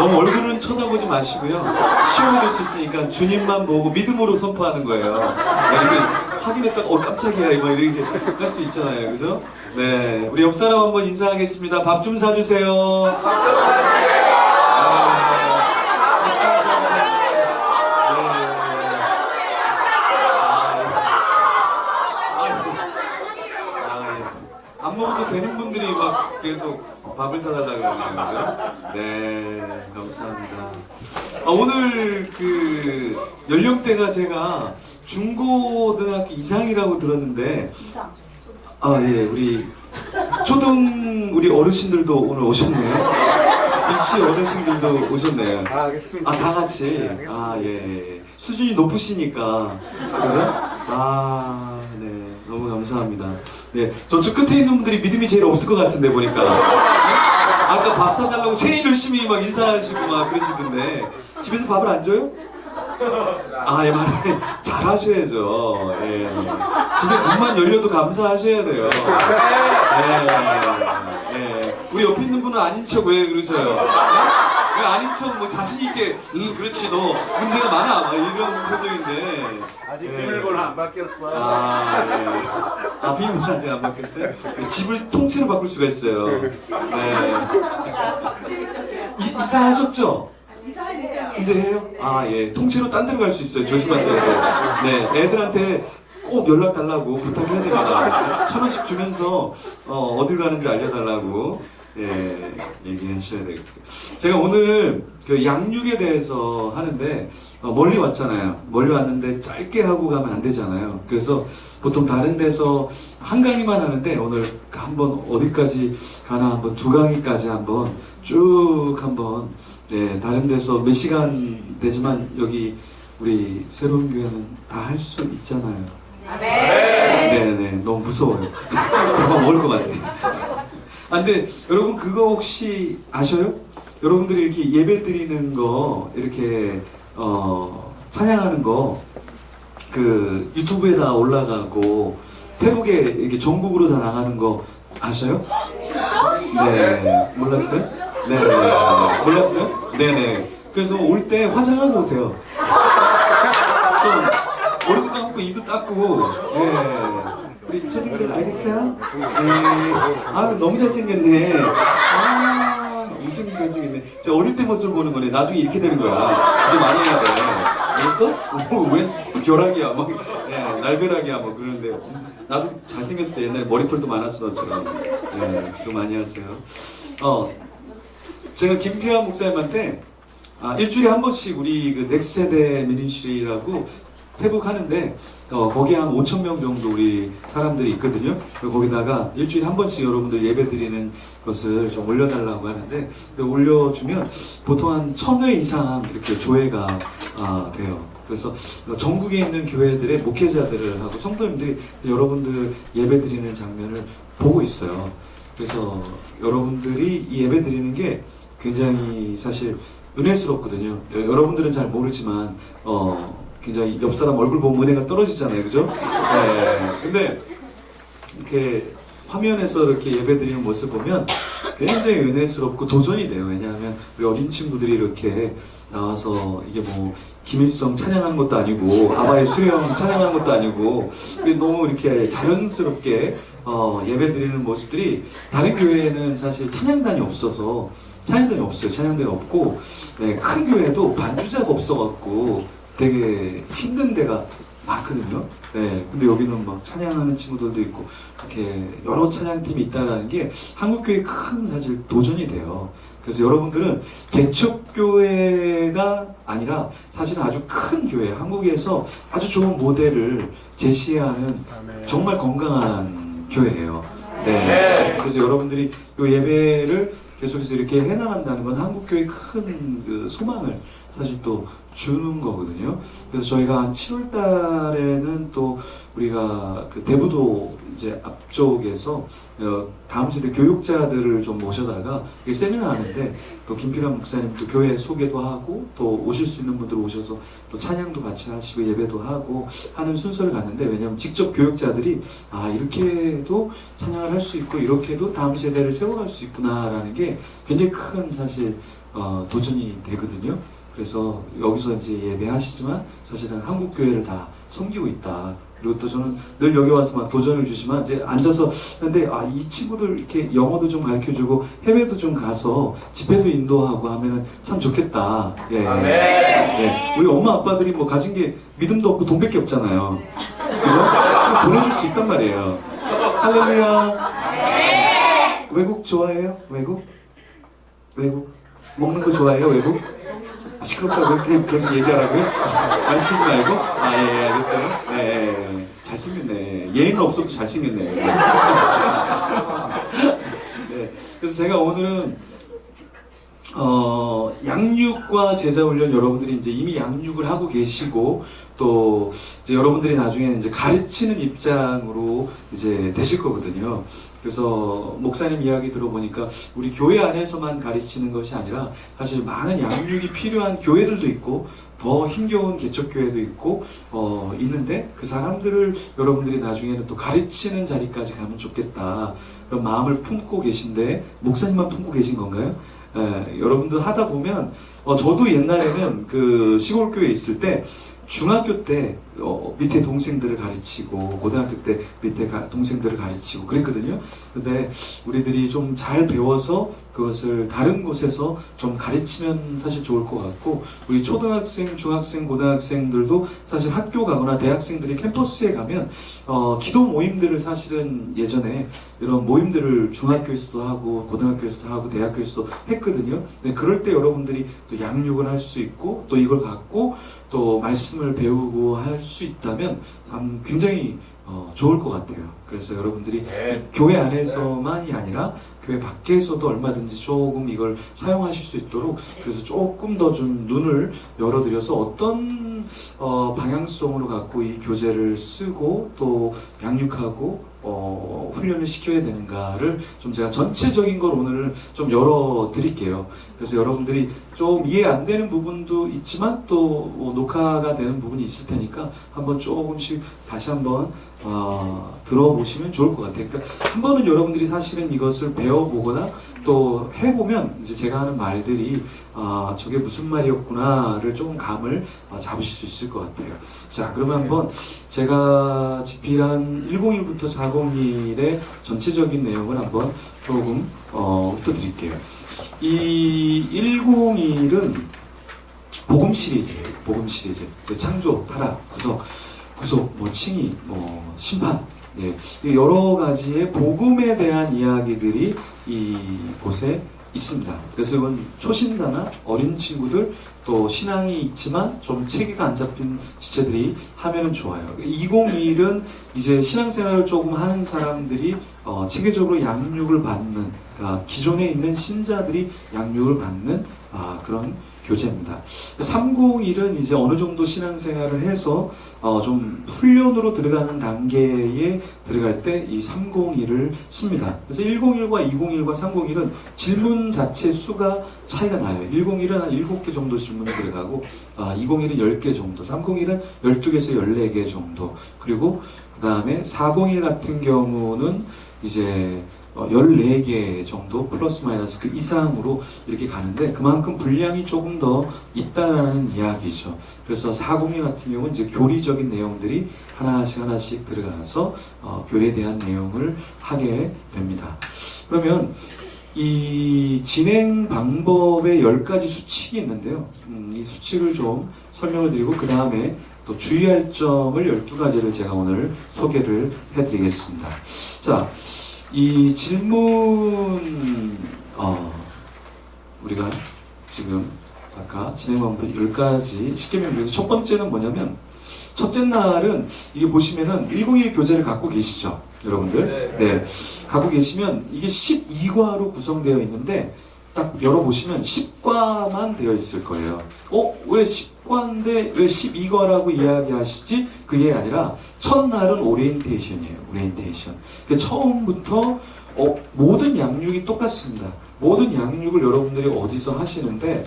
너무 얼굴은 쳐다보지 마시고요. 시험이 될 수 있으니까 주님만 보고 믿음으로 선포하는 거예요. 이렇게 확인했다가 깜짝이야 막 이렇게 할 수 있잖아요, 그죠? 네, 우리 옆 사람 한번 인사하겠습니다. 밥 좀 사주세요. 안 먹어도 되는 분들이 막 계속 밥을 사달라고 그러네요, 그죠? 네, 감사합니다. 오늘 그 연령대가 제가 중고등학교 이상이라고 들었는데, 예, 우리 우리 어르신들도 오늘 오셨네요. 일치 어르신들도 오셨네요. 알겠습니다. 다 같이. 예. 수준이 높으시니까, 그죠? 네, 너무 감사합니다. 네, 저쪽 끝에 있는 분들이 믿음이 제일 없을 것 같은데 보니까. 아까 밥 사달라고 제일 열심히 막 인사하시고 막 그러시던데 집에서 밥을 안 줘요? 예, 맞네. 잘하셔야죠. 예. 집에 문만 열려도 감사하셔야 돼요. 예. 우리 옆에 있는 분은 아닌 척 왜 그러셔요? 왜 아닌 척 뭐 자신있게 그렇지 너 문제가 많아 막 이런 표정인데 아직 비밀번호 안 바뀌었어. 비밀번호 아직 안 바뀌었어요? 집을 통째로 바꿀 수가 있어요. 네. 이사하셨죠? 이사할 예정이에요. 이제 해요? 예. 통째로 딴 데로 갈 수 있어요. 조심하셔야 돼요. 네. 애들한테 꼭 연락 달라고 부탁해야 됩니다. 1,000원씩 주면서 어딜 가는지 알려달라고 얘기하셔야 되겠어요. 제가 오늘 그 양육에 대해서 하는데 멀리 왔잖아요. 멀리 왔는데 짧게 하고 가면 안 되잖아요. 그래서 보통 다른 데서 한 강의만 하는데 오늘 한번 어디까지 가나 한번 2강의까지 한번 쭉 한번 다른 데서 몇 시간 되지만 여기 우리 새로운 교회는 다 할 수 있잖아요. 네네, 너무 무서워요. 잠깐 먹을 것 같아. 근데 여러분 그거 혹시 아셔요? 여러분들이 이렇게 예배 드리는 거 이렇게 찬양하는 거 그 유튜브에다 올라가고 페북에 이렇게 전국으로 다 나가는 거 아셔요? 네, 몰랐어요? 네, 몰랐어요? 네네. 그래서 올 때 화장하고 오세요. 좀 머리도 감고 입도 닦고. 우리 초딩들 알겠어요? 너무 잘생겼네. 엄청 잘생겼네. 저 어릴 때 모습을 보는 거네. 나중에 이렇게 되는 거야. 이제 많이 해야 돼. 알았어? 왜 벼락이야? 막, 날벼락이야. 뭐 그러는데. 나도 잘생겼어. 옛날에 머리털도 많았어, 너처럼. 기도 많이 하세요. 제가 김태환 목사님한테 일주일에 한 번씩 우리 그 넥스세대 미니스트리라고 페북 하는데 거기에 한 5,000명 정도 우리 사람들이 있거든요. 그리고 거기다가 일주일에 한 번씩 여러분들 예배 드리는 것을 좀 올려달라고 하는데 올려주면 보통 한 1,000회 이상 이렇게 조회가 돼요. 그래서 전국에 있는 교회들의 목회자들을 하고 성도님들이 여러분들 예배 드리는 장면을 보고 있어요. 그래서 여러분들이 이 예배 드리는 게 굉장히 사실 은혜스럽거든요. 여러분들은 잘 모르지만 굉장히 옆 사람 얼굴 보면 은혜가 떨어지잖아요, 그죠? 근데 이렇게 화면에서 이렇게 예배 드리는 모습 보면 굉장히 은혜스럽고 도전이 돼요. 왜냐하면 우리 어린 친구들이 이렇게 나와서 이게 뭐 김일성 찬양하는 것도 아니고 아바의 수령 찬양하는 것도 아니고 너무 이렇게 자연스럽게 예배 드리는 모습들이 다른 교회에는 사실 찬양단이 없어서 찬양단이 없어요. 찬양단이 없고 큰 교회도 반주자가 없어갖고 되게 힘든 데가 많거든요. 근데 여기는 막 찬양하는 친구들도 있고 이렇게 여러 찬양팀이 있다는 게 한국교회의 큰 사실 도전이 돼요. 그래서 여러분들은 개척교회가 아니라 사실은 아주 큰 교회, 한국에서 아주 좋은 모델을 제시하는 정말 건강한 교회예요. 그래서 여러분들이 이 예배를 계속해서 이렇게 해나간다는 건 한국교회의 큰 그 소망을 사실 또 주는 거거든요. 그래서 저희가 한 7월 달에는 또 우리가 그 대부도 이제 앞쪽에서 다음 세대 교육자들을 좀 모셔다가 이게 세미나 하는데 또 김필환 목사님 또 교회 소개도 하고 또 오실 수 있는 분들 오셔서 또 찬양도 같이 하시고 예배도 하고 하는 순서를 갔는데, 왜냐하면 직접 교육자들이 아 이렇게도 찬양을 할 수 있고 이렇게도 다음 세대를 세워갈 수 있구나라는 게 굉장히 큰 사실 도전이 되거든요. 그래서 여기서 이제 예배하시지만 사실은 한국 교회를 다 섬기고 있다. 그리고 또 저는 늘 여기 와서 막 도전을 주시면 이제 앉아서 근데 아 이 친구들 이렇게 영어도 좀 가르쳐주고 해외도 좀 가서 집회도 인도하고 하면은 참 좋겠다. 예. 예. 우리 엄마 아빠들이 뭐 가진 게 믿음도 없고 돈밖에 없잖아요. 그죠? 보내줄 수 있단 말이에요. 할렐루야. 외국 좋아해요? 외국? 먹는 거 좋아해요? 외국? 시끄럽다고 그냥 계속 얘기하라고요? 말 시키지 말고? 아, 예, 알겠어요. 네, 잘생겼네. 예의는 없어도 잘생겼네. 네, 그래서 제가 오늘은 양육과 제자훈련, 여러분들이 이제 이미 양육을 하고 계시고 또 이제 여러분들이 나중에 이제 가르치는 입장으로 이제 되실 거거든요. 그래서 목사님 이야기 들어보니까 우리 교회 안에서만 가르치는 것이 아니라 사실 많은 양육이 필요한 교회들도 있고 더 힘겨운 개척교회도 있고 있는데 그 사람들을 여러분들이 나중에는 또 가르치는 자리까지 가면 좋겠다 그런 마음을 품고 계신데, 목사님만 품고 계신 건가요? 여러분들 하다 보면 저도 옛날에는 그 시골교회에 있을 때 중학교 때 밑에 동생들을 가르치고 고등학교 때 밑에 동생들을 가르치고 그랬거든요. 근데 우리들이 좀 잘 배워서 그것을 다른 곳에서 좀 가르치면 사실 좋을 것 같고, 우리 초등학생, 중학생, 고등학생들도 사실 학교 가거나 대학생들이 캠퍼스에 가면 기도 모임들을 사실은 예전에 이런 모임들을 중학교에서도 하고 고등학교에서도 하고 대학교에서도 했거든요. 근데 그럴 때 여러분들이 또 양육을 할 수 있고 또 이걸 갖고 또 말씀을 배우고 할 수 있다면 참 굉장히 좋을 것 같아요. 그래서 여러분들이 교회 안에서만이 아니라 교회 밖에서도 얼마든지 조금 이걸 사용하실 수 있도록, 그래서 조금 더 좀 눈을 열어드려서 어떤 방향성으로 갖고 이 교재를 쓰고 또 양육하고 훈련을 시켜야 되는가를 좀 제가 전체적인 걸 오늘 좀 열어드릴게요. 그래서 여러분들이 좀 이해 안 되는 부분도 있지만 또 녹화가 되는 부분이 있을 테니까 한번 조금씩 다시 한번 들어보시면 좋을 것 같아요. 그러니까 한 번은 여러분들이 사실은 이것을 배워보거나 또 해보면 이제 제가 하는 말들이 저게 무슨 말이었구나를 조금 감을 잡으실 수 있을 것 같아요. 자, 그러면 한번 제가 집필한 101부터 401의 전체적인 내용을 한번 조금 훑어드릴게요. 이 101은 복음 시리즈예요. 복음 시리즈. 창조, 타락, 구속, 뭐 칭의, 뭐 심판, 예, 여러 가지의 복음에 대한 이야기들이 이곳에 있습니다. 그래서 이건 초신자나 어린 친구들 또 신앙이 있지만 좀 체계가 안 잡힌 지체들이 하면은 좋아요. 201은 이제 신앙생활을 조금 하는 사람들이 체계적으로 양육을 받는, 그러니까 기존에 있는 신자들이 양육을 받는 그런 교재입니다. 301은 이제 어느 정도 신앙생활을 해서 좀 훈련으로 들어가는 단계에 들어갈 때 이 301을 씁니다. 그래서 101과 201과 301은 질문 자체 수가 차이가 나요. 101은 한 7개 정도 질문이 들어가고 201은 10개 정도, 301은 12개에서 14개 정도, 그리고 그 다음에 401 같은 경우는 이제 14개 정도 플러스 마이너스 그 이상으로 이렇게 가는데 그만큼 분량이 조금 더 있다라는 이야기죠. 그래서 401 같은 경우는 이제 교리적인 내용들이 하나씩 들어가서 교리에 대한 내용을 하게 됩니다. 그러면 이 진행 방법에 10가지 수칙이 있는데요. 이 수칙을 좀 설명을 드리고 그 다음에 또 주의할 점을 12가지를 제가 오늘 소개를 해드리겠습니다. 자, 이 질문 우리가 지금 아까 진행 방법 10가지 10개명 중에서 첫 번째는 뭐냐면, 첫째 날은 이게 보시면은 101 교재를 갖고 계시죠, 여러분들? 네. 갖고 계시면 이게 12과로 구성되어 있는데 딱 열어보시면 10과만 되어 있을 거예요. 왜 과인데 왜 12과라고 이야기하시지? 그게 아니라 첫날은 오리엔테이션이에요. 오리엔테이션. 그러니까 처음부터 모든 양육이 똑같습니다. 모든 양육을 여러분들이 어디서 하시는데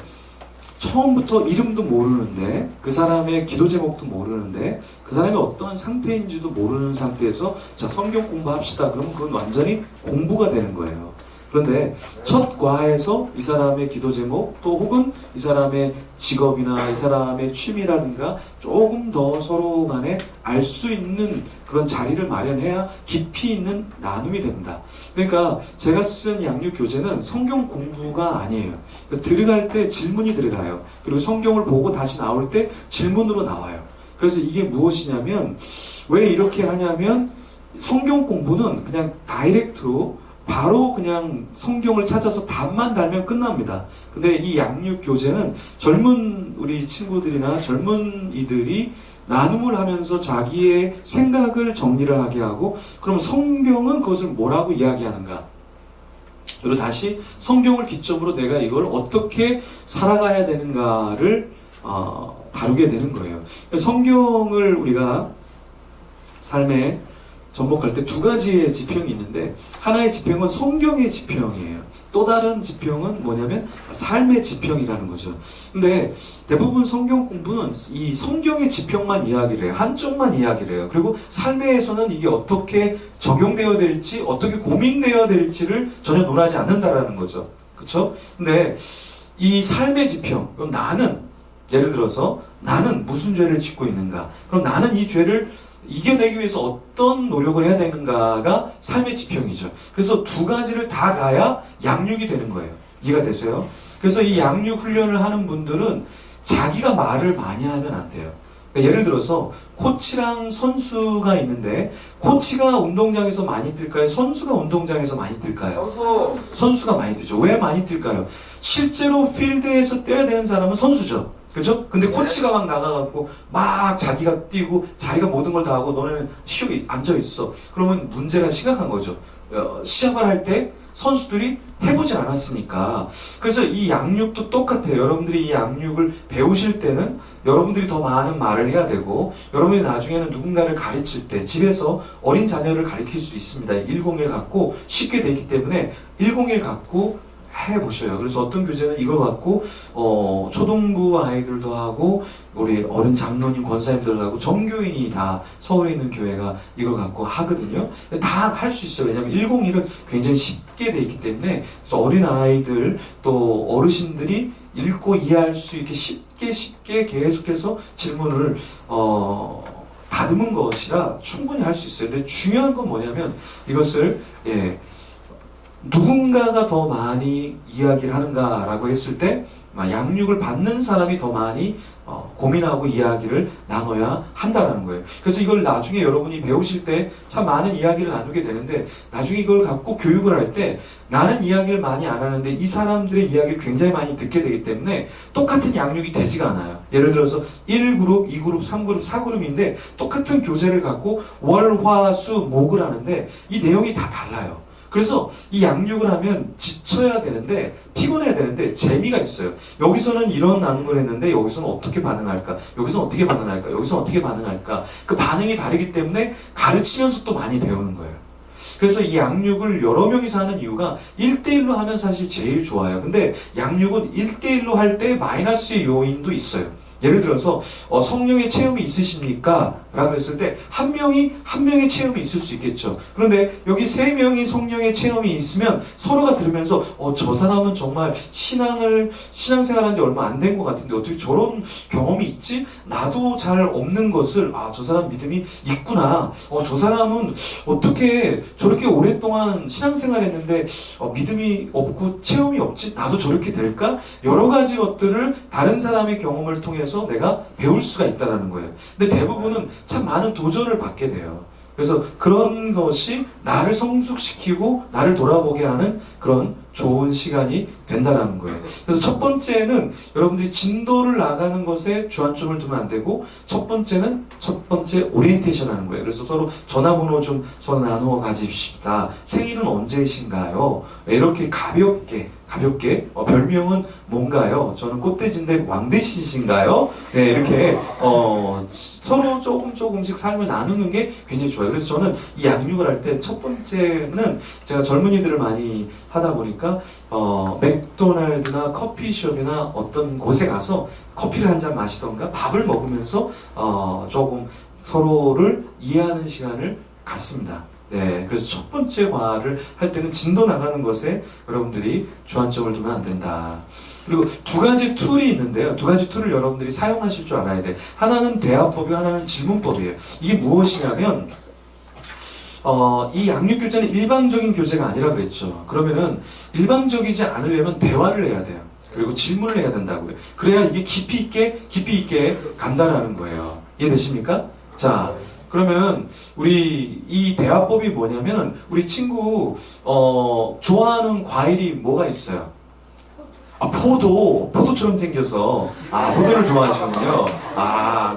처음부터 이름도 모르는데 그 사람의 기도 제목도 모르는데 그 사람이 어떤 상태인지도 모르는 상태에서 자 성경 공부합시다. 그러면 그건 완전히 공부가 되는 거예요. 그런데 첫 과에서 이 사람의 기도 제목 또 혹은 이 사람의 직업이나 이 사람의 취미라든가 조금 더 서로 간에 알 수 있는 그런 자리를 마련해야 깊이 있는 나눔이 됩니다. 그러니까 제가 쓴 양육 교재는 성경 공부가 아니에요. 그러니까 들어갈 때 질문이 들어가요. 그리고 성경을 보고 다시 나올 때 질문으로 나와요. 그래서 이게 무엇이냐면 왜 이렇게 하냐면 성경 공부는 그냥 다이렉트로 바로 그냥 성경을 찾아서 답만 달면 끝납니다. 근데 이 양육 교재는 젊은 우리 친구들이나 젊은 이들이 나눔을 하면서 자기의 생각을 정리를 하게 하고 그럼 성경은 그것을 뭐라고 이야기하는가? 그리고 다시 성경을 기점으로 내가 이걸 어떻게 살아가야 되는가를 다루게 되는 거예요. 성경을 우리가 삶에 접목할 때 두 가지의 지평이 있는데 하나의 지평은 성경의 지평이에요. 또 다른 지평은 뭐냐면 삶의 지평이라는 거죠. 근데 대부분 성경 공부는 이 성경의 지평만 이야기를 해요. 한쪽만 이야기를 해요. 그리고 삶에서는 이게 어떻게 적용되어야 될지 어떻게 고민되어야 될지를 전혀 논하지 않는다라는 거죠. 그렇죠? 근데 이 삶의 지평, 그럼 나는 예를 들어서 나는 무슨 죄를 짓고 있는가? 그럼 나는 이 죄를 이겨내기 위해서 어떤 노력을 해야 되는가가 삶의 지평이죠. 그래서 두 가지를 다 가야 양육이 되는 거예요. 이해가 되세요? 그래서 이 양육 훈련을 하는 분들은 자기가 말을 많이 하면 안 돼요. 그러니까 예를 들어서 코치랑 선수가 있는데 코치가 운동장에서 많이 뛸까요? 선수가 운동장에서 많이 뛸까요? 선수가 많이 뛰죠. 왜 많이 뛸까요? 실제로 필드에서 뛰어야 되는 사람은 선수죠. 그렇죠? 근데 코치가 막 나가갖고 막 자기가 뛰고 자기가 모든 걸 다 하고 너네는 쉬고 앉아있어. 그러면 문제가 심각한 거죠. 시합을 할 때 선수들이 해보지 않았으니까. 그래서 이 양육도 똑같아요. 여러분들이 이 양육을 배우실 때는 여러분들이 더 많은 말을 해야 되고 여러분이 나중에는 누군가를 가르칠 때 집에서 어린 자녀를 가르칠 수 있습니다. 101 갖고 쉽게 되기 때문에 101 갖고 해보셔요. 그래서 어떤 교재는 이걸 갖고 초등부 아이들도 하고 우리 어른 장로님 권사님들 하고 정교인이 다 서울에 있는 교회가 이걸 갖고 하거든요. 다 할 수 있어요. 왜냐하면 101은 굉장히 쉽게 돼 있기 때문에 그래서 어린 아이들 또 어르신들이 읽고 이해할 수 있게 쉽게 계속해서 질문을 다듬은 것이라 충분히 할 수 있어요. 근데 중요한 건 뭐냐면 이것을 누군가가 더 많이 이야기를 하는가라고 했을 때 양육을 받는 사람이 더 많이 고민하고 이야기를 나눠야 한다는 거예요. 그래서 이걸 나중에 여러분이 배우실 때 참 많은 이야기를 나누게 되는데 나중에 이걸 갖고 교육을 할 때 나는 이야기를 많이 안 하는데 이 사람들의 이야기를 굉장히 많이 듣게 되기 때문에 똑같은 양육이 되지가 않아요. 예를 들어서 1그룹, 2그룹, 3그룹, 4그룹인데 똑같은 교재를 갖고 월, 화, 수, 목을 하는데 이 내용이 다 달라요. 그래서 이 양육을 하면 지쳐야 되는데 피곤해야 되는데 재미가 있어요. 여기서는 이런 나눔을 했는데 여기서는 어떻게 반응할까? 여기서는 어떻게 반응할까? 여기서는 어떻게 반응할까? 그 반응이 다르기 때문에 가르치면서 또 많이 배우는 거예요. 그래서 이 양육을 여러 명이서 하는 이유가 1대1로 하면 사실 제일 좋아요. 근데 양육은 1대1로 할 때 마이너스의 요인도 있어요. 예를 들어서 성령의 체험이 있으십니까? 라고 했을 때 한 명의 체험이 있을 수 있겠죠. 그런데 여기 3명이 성령의 체험이 있으면 서로가 들으면서 저 사람은 정말 신앙생활한 지 얼마 안 된 것 같은데 어떻게 저런 경험이 있지? 나도 잘 없는 것을 저 사람 믿음이 있구나. 저 사람은 어떻게 저렇게 오랫동안 신앙생활했는데 믿음이 없고 체험이 없지? 나도 저렇게 될까? 여러 가지 것들을 다른 사람의 경험을 통해서 내가 배울 수가 있다는 거예요. 근데 대부분은 참 많은 도전을 받게 돼요. 그래서 그런 것이 나를 성숙시키고 나를 돌아보게 하는 그런 좋은 시간이 된다라는 거예요. 그래서 첫 번째는 여러분들이 진도를 나가는 것에 주안점을 두면 안 되고, 첫 번째 오리엔테이션 하는 거예요. 그래서 서로 전화번호 좀 서로 나누어 가집시다. 생일은 언제이신가요? 이렇게 가볍게 별명은 뭔가요? 저는 꽃돼지인데 왕돼지신가요? 네, 이렇게 서로 조금씩 삶을 나누는 게 굉장히 좋아요. 그래서 저는 이 양육을 할 때 첫 번째는 제가 젊은이들을 많이 하다 보니까 맥도날드나 커피숍이나 어떤 곳에 가서 커피를 한 잔 마시던가 밥을 먹으면서 조금 서로를 이해하는 시간을 갖습니다. 네, 그래서 첫 번째 과를 할 때는 진도 나가는 것에 여러분들이 주안점을 두면 안 된다. 그리고 두 가지 툴이 있는데요. 두 가지 툴을 여러분들이 사용하실 줄 알아야 돼. 하나는 대화법이고 하나는 질문법이에요. 이게 무엇이냐면 이 양육교재는 일방적인 교재가 아니라 그랬죠. 그러면은 일방적이지 않으려면 대화를 해야 돼요. 그리고 질문을 해야 된다고요. 그래야 이게 깊이 있게 간다라는 거예요. 이해되십니까? 자, 그러면은 우리 이 대화법이 뭐냐면 우리 친구 좋아하는 과일이 뭐가 있어요? 포도처럼 생겨서 포도를 좋아하시는군요.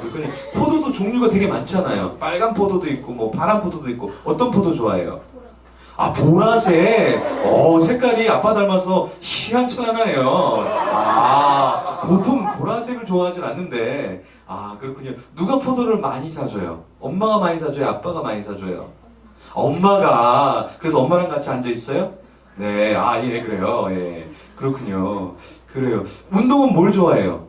그렇군요. 포도도 종류가 되게 많잖아요. 빨간 포도도 있고 뭐 파란 포도도 있고 어떤 포도 좋아해요? 보라색. 색깔이 아빠 닮아서 희한찬란하네요. 보통 보라색을 좋아하진 않는데. 그렇군요. 누가 포도를 많이 사줘요? 엄마가 많이 사줘요? 아빠가 많이 사줘요? 엄마가. 그래서 엄마랑 같이 앉아 있어요? 네, 예, 그래요. 예. 그렇군요. 그래요. 운동은 뭘 좋아해요?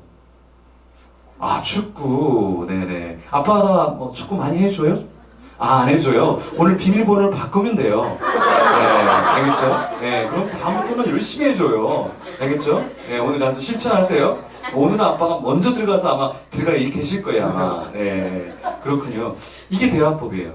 축구. 네네. 아빠가 뭐 축구 많이 해줘요? 안 해줘요. 오늘 비밀번호를 바꾸면 돼요. 네, 알겠죠? 네, 그럼 다음부터는 열심히 해줘요. 알겠죠? 네, 오늘 가서 실천하세요. 오늘은 아빠가 먼저 들어가서 아마 들어가 계실 거예요, 아마. 네, 그렇군요. 이게 대화법이에요.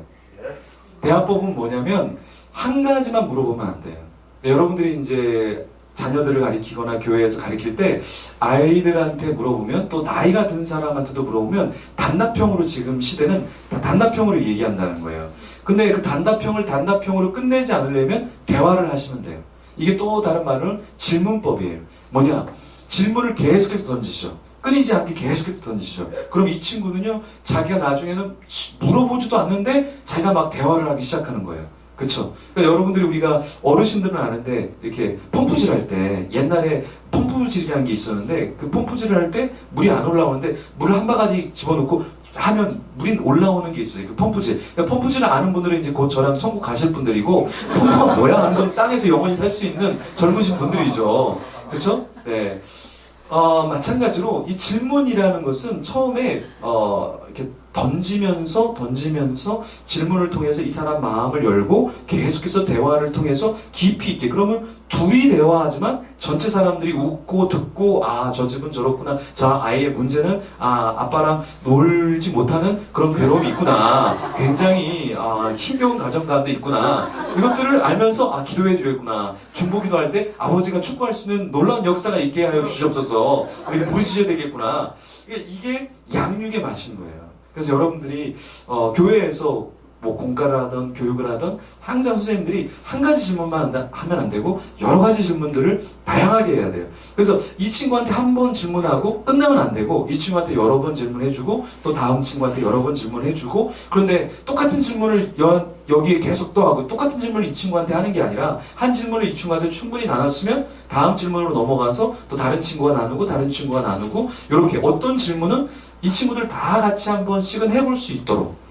대화법은 뭐냐면, 한 가지만 물어보면 안 돼요. 여러분들이 이제 자녀들을 가리키거나 교회에서 가리킬 때 아이들한테 물어보면 또 나이가 든 사람한테도 물어보면 단답형으로 지금 시대는 단답형으로 얘기한다는 거예요. 근데 그 단답형으로 끝내지 않으려면 대화를 하시면 돼요. 이게 또 다른 말은 질문법이에요. 뭐냐? 질문을 계속해서 던지죠. 끊이지 않게 계속해서 던지죠. 그럼 이 친구는요, 자기가 나중에는 물어보지도 않는데 자기가 막 대화를 하기 시작하는 거예요. 그쵸? 그러니까 여러분들이 우리가 어르신들은 아는데 이렇게 펌프질 할 때 옛날에 펌프질이라는 게 있었는데 그 펌프질을 할 때 물이 안 올라오는데 물을 한 바가지 집어넣고 하면 물이 올라오는 게 있어요. 그 펌프질. 그러니까 펌프질을 아는 분들은 이제 곧 저랑 천국 가실 분들이고 펌프가 뭐야 하는 건 땅에서 영원히 살 수 있는 젊으신 분들이죠. 그쵸? 네. 마찬가지로 이 질문이라는 것은 처음에 이렇게 던지면서 질문을 통해서 이 사람 마음을 열고 계속해서 대화를 통해서 깊이 있게, 그러면 둘이 대화하지만 전체 사람들이 웃고 듣고 저 집은 저렇구나, 자 아이의 문제는 아빠랑 놀지 못하는 그런 괴로움이 있구나, 굉장히 힘겨운 가정 가운데 있구나, 이것들을 알면서 기도해 주겠구나, 중보기도 할 때 아버지가 축복할 수 있는 놀라운 역사가 있게 하여 주시옵소서, 우리 부르짖어야 되겠구나. 이게 양육의 맛인 거예요. 그래서 여러분들이 교회에서 뭐 공과를 하든 교육을 하든 항상 선생님들이 한 가지 질문만 하면 안 되고 여러 가지 질문들을 다양하게 해야 돼요. 그래서 이 친구한테 한 번 질문하고 끝나면 안 되고 이 친구한테 여러 번 질문해주고 또 다음 친구한테 여러 번 질문해주고, 그런데 똑같은 질문을 여기에 계속 또 하고 똑같은 질문을 이 친구한테 하는 게 아니라 한 질문을 이 친구한테 충분히 나눴으면 다음 질문으로 넘어가서 또 다른 친구가 나누고 다른 친구가 나누고, 이렇게 어떤 질문은 이 친구들 다 같이 한 번씩은 해볼 수 있도록.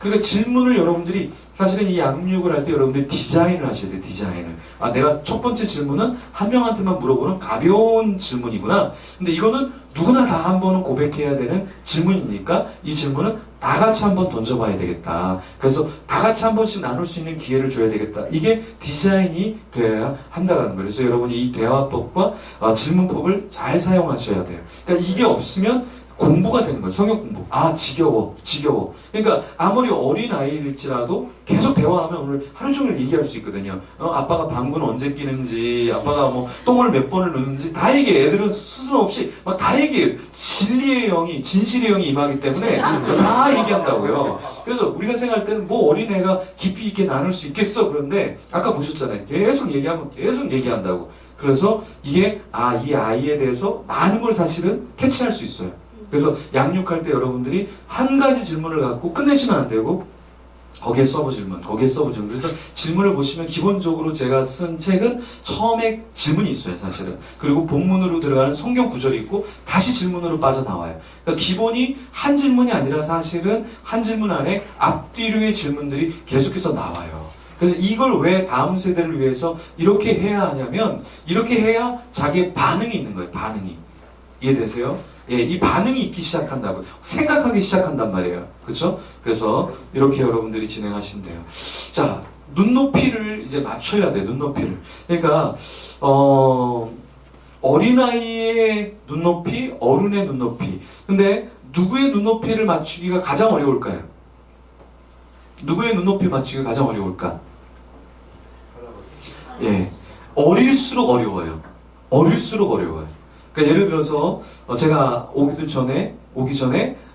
그러니까 질문을 여러분들이 사실은 이 양육을 할 때 여러분들이 디자인을 하셔야 돼요. 디자인을. 내가 첫 번째 질문은 한 명한테만 물어보는 가벼운 질문이구나. 근데 이거는 누구나 다 한 번은 고백해야 되는 질문이니까 이 질문은 다 같이 한번 던져봐야 되겠다. 그래서 다 같이 한 번씩 나눌 수 있는 기회를 줘야 되겠다. 이게 디자인이 되어야 한다는 거예요. 그래서 여러분이 이 대화법과 질문법을 잘 사용하셔야 돼요. 그러니까 이게 없으면 공부가 되는 거예요. 성역 공부. 아, 지겨워. 그러니까 아무리 어린 아이일지라도 계속 대화하면 오늘 하루 종일 얘기할 수 있거든요. 아빠가 방구는 언제 끼는지, 아빠가 뭐 똥을 몇 번을 넣는지 다 얘기해. 애들은 스스럼 없이 막 다 얘기해요. 진리의 영이, 진실의 영이 임하기 때문에 다 얘기한다고요. 그래서 우리가 생각할 때는 뭐 어린애가 깊이 있게 나눌 수 있겠어. 그런데 아까 보셨잖아요. 계속 얘기하면 계속 얘기한다고. 그래서 이게 이 아이에 대해서 많은 걸 사실은 캐치할 수 있어요. 그래서 양육할 때 여러분들이 한 가지 질문을 갖고 끝내시면 안 되고 거기에 서브 질문. 그래서 질문을 보시면 기본적으로 제가 쓴 책은 처음에 질문이 있어요, 사실은. 그리고 본문으로 들어가는 성경 구절이 있고 다시 질문으로 빠져나와요. 그러니까 기본이 한 질문이 아니라 사실은 한 질문 안에 앞뒤로의 질문들이 계속해서 나와요. 그래서 이걸 왜 다음 세대를 위해서 이렇게 해야 하냐면 이렇게 해야 자기의 반응이 있는 거예요. 반응이. 이해되세요? 예, 이 반응이 있기 시작한다고 생각하기 시작한단 말이에요. 그렇죠? 그래서 이렇게 여러분들이 진행하시면 돼요. 자, 눈높이를 이제 맞춰야 돼요. 눈높이를. 그러니까 어린아이의 눈높이, 어른의 눈높이. 근데 누구의 눈높이를 맞추기가 가장 어려울까요? 누구의 눈높이 맞추기가 가장 어려울까? 예, 어릴수록 어려워요. 그러니까 예를 들어서 제가 오기 전에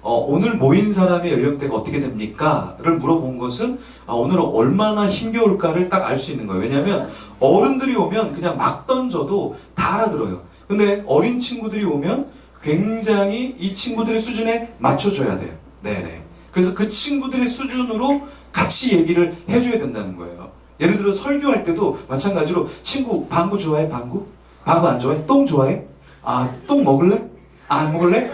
오늘 모인 사람의 연령대가 어떻게 됩니까?를 물어본 것은 오늘은 얼마나 힘겨울까를 딱 알 수 있는 거예요. 왜냐하면 어른들이 오면 그냥 막 던져도 다 알아들어요. 근데 어린 친구들이 오면 굉장히 이 친구들의 수준에 맞춰줘야 돼요. 네네. 그래서 그 친구들의 수준으로 같이 얘기를 해줘야 된다는 거예요. 예를 들어 설교할 때도 마찬가지로 친구 방구 좋아해? 방구 안 좋아해? 똥 좋아해? 똥 먹을래? 안 먹을래?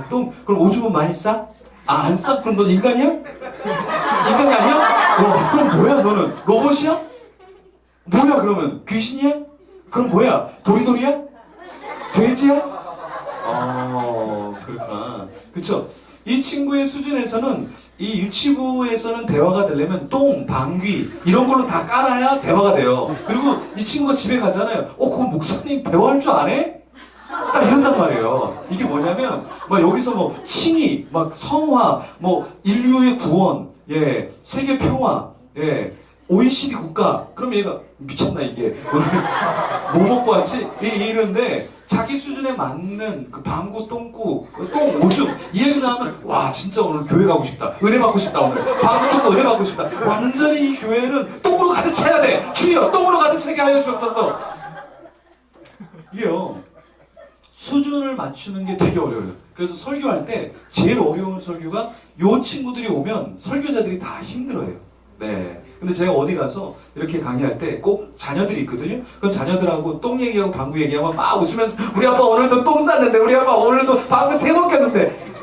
똥 그럼 오줌은 많이 싸? 안 싸? 그럼 넌 인간이야? 인간이 아니야? 와, 그럼 뭐야 너는? 로봇이야? 뭐야 그러면? 귀신이야? 그럼 뭐야? 도리도리야? 돼지야? 그렇구나. 그쵸? 이 친구의 수준에서는 이 유치부에서는 대화가 되려면 똥, 방귀 이런 걸로 다 깔아야 대화가 돼요. 그리고 이 친구가 집에 가잖아요. 그거 목사님 대화할 줄 아네? 딱 이런단 말이에요. 이게 뭐냐면 막 여기서 뭐 칭의, 막 성화, 뭐 인류의 구원, 예, 세계 평화, 예, OECD 국가. 그럼 얘가 미쳤나 이게 오늘 뭐 먹고 왔지? 이러는데 자기 수준에 맞는 그 방구, 똥구, 똥, 오줌 이 얘기를 하면 와 진짜 오늘 교회 가고 싶다. 은혜 받고 싶다 오늘. 방구, 똥구 은혜 받고 싶다. 완전히 이 교회는 똥으로 가득 차야 돼. 주여 똥으로 가득 차게 하여 주옵소서. 이게요. 수준을 맞추는 게 되게 어려워요. 그래서 설교할 때 제일 어려운 설교가 요 친구들이 오면 설교자들이 다 힘들어요. 네. 근데 제가 어디 가서 이렇게 강의할 때 꼭 자녀들이 있거든요. 그럼 자녀들하고 똥 얘기하고 방구 얘기하면 막 웃으면서 우리 아빠 오늘도 똥 쌌는데 우리 아빠 오늘도 방구 3번 꼈는데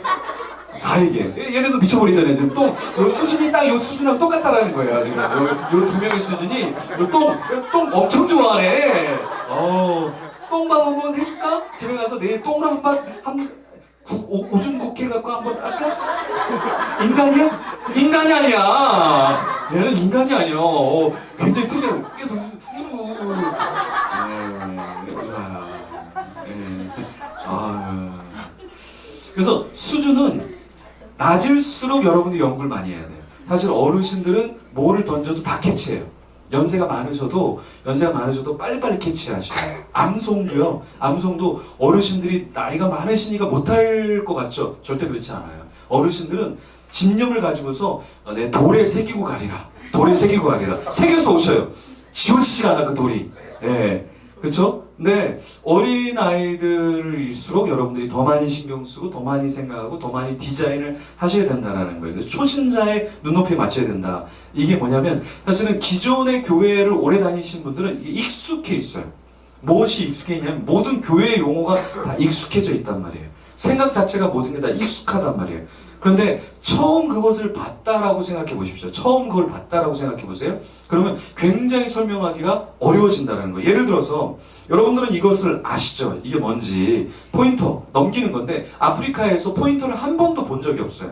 다 얘기해. 얘네도 미쳐버리잖아요. 지금 똥, 요 수준이 딱 요 수준하고 똑같다라는 거예요. 지금 요 두 명의 수준이 요 똥 엄청 좋아하네. 똥밥 한번 해줄까? 집에 가서 내일 똥을 오줌 국 해갖고 한번 할까? 인간이야? 인간이 아니야. 얘는 인간이 아니야. 굉장히 특이해. 계속 그래서 수준은 낮을수록 여러분들이 연구를 많이 해야 돼요. 사실 어르신들은 뭐를 던져도 다 캐치해요. 연세가 많으셔도 빨리빨리 캐치하셔요. 암송도요. 암송도 어르신들이 나이가 많으시니까 못할 것 같죠? 절대 그렇지 않아요. 어르신들은 집념을 가지고서 내 돌에 새기고 가리라. 새겨서 오셔요. 지워지지가 않아 그 돌이. 예. 그렇죠? 근데 어린 아이들일수록 여러분들이 더 많이 신경 쓰고 더 많이 생각하고 더 많이 디자인을 하셔야 된다는 거예요. 그래서 초신자의 눈높이에 맞춰야 된다. 이게 뭐냐면 사실은 기존의 교회를 오래 다니신 분들은 이게 익숙해 있어요. 무엇이 익숙해 있냐면 모든 교회의 용어가 다 익숙해져 있단 말이에요. 생각 자체가 모든 게 다 익숙하단 말이에요. 그런데 처음 그것을 봤다라고 생각해 보십시오. 처음 그걸 봤다라고 생각해 보세요. 그러면 굉장히 설명하기가 어려워진다는 거예요. 예를 들어서 여러분들은 이것을 아시죠? 이게 뭔지. 포인터 넘기는 건데 아프리카에서 포인터를 한 번도 본 적이 없어요.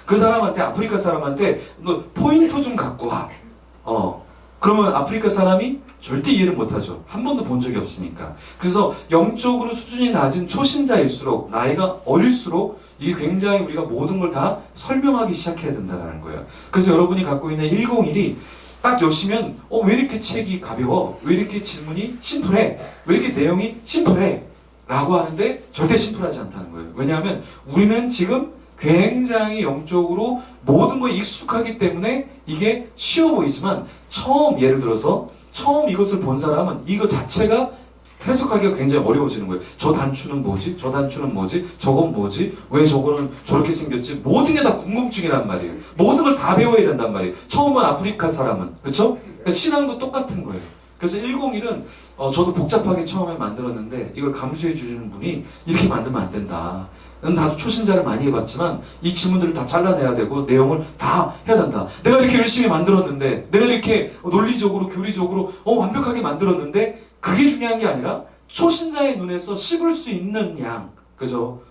그 사람한테 아프리카 사람한테 너 포인터 좀 갖고 와. 그러면 아프리카 사람이 절대 이해를 못하죠. 한 번도 본 적이 없으니까. 그래서 영적으로 수준이 낮은 초신자일수록 나이가 어릴수록 이게 굉장히 우리가 모든 걸 다 설명하기 시작해야 된다는 거예요. 그래서 여러분이 갖고 있는 101이 딱 여시면 왜 이렇게 책이 가벼워? 왜 이렇게 질문이 심플해? 왜 이렇게 내용이 심플해? 라고 하는데 절대 심플하지 않다는 거예요. 왜냐하면 우리는 지금 굉장히 영적으로 모든 거에 익숙하기 때문에 이게 쉬워 보이지만 예를 들어서 처음 이것을 본 사람은 이거 자체가 해석하기가 굉장히 어려워지는 거예요. 저 단추는 뭐지? 저 단추는 뭐지? 저건 뭐지? 왜 저거는 저렇게 생겼지? 모든 게 다 궁금증이란 말이에요. 모든 걸 다 배워야 된단 말이에요. 처음은 아프리카 사람은. 그렇죠? 그러니까 신앙도 똑같은 거예요. 그래서 101은 저도 복잡하게 처음에 만들었는데 이걸 감수해 주시는 분이 이렇게 만들면 안 된다. 나도 초신자를 많이 해봤지만 이 질문들을 다 잘라내야 되고 내용을 다 해야 된다. 내가 이렇게 열심히 만들었는데 내가 이렇게 논리적으로 교리적으로 완벽하게 만들었는데 그게 중요한 게 아니라 초신자의 눈에서 씹을 수 있는 양, 그죠?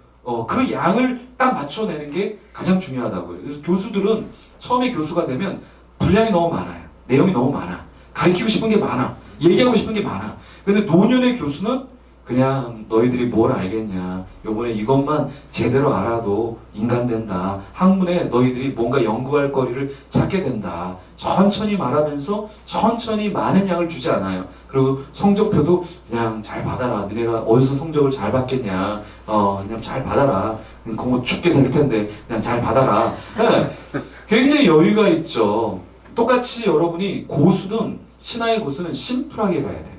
그 양을 딱 맞춰내는 게 가장 중요하다고요. 그래서 교수들은 처음에 교수가 되면 분량이 너무 많아요. 내용이 너무 많아. 가르치고 싶은 게 많아. 얘기하고 싶은 게 많아. 근데 노년의 교수는 그냥 너희들이 뭘 알겠냐. 요번에 이것만 제대로 알아도 인간 된다. 학문에 너희들이 뭔가 연구할 거리를 찾게 된다. 천천히 말하면서 천천히 많은 양을 주지 않아요. 그리고 성적표도 그냥 잘 받아라. 너네가 어디서 성적을 잘 받겠냐. 그냥 잘 받아라. 공부 죽게 될 텐데 그냥 잘 받아라. 네. 굉장히 여유가 있죠. 똑같이 여러분이 신앙의 고수는 심플하게 가야 돼요.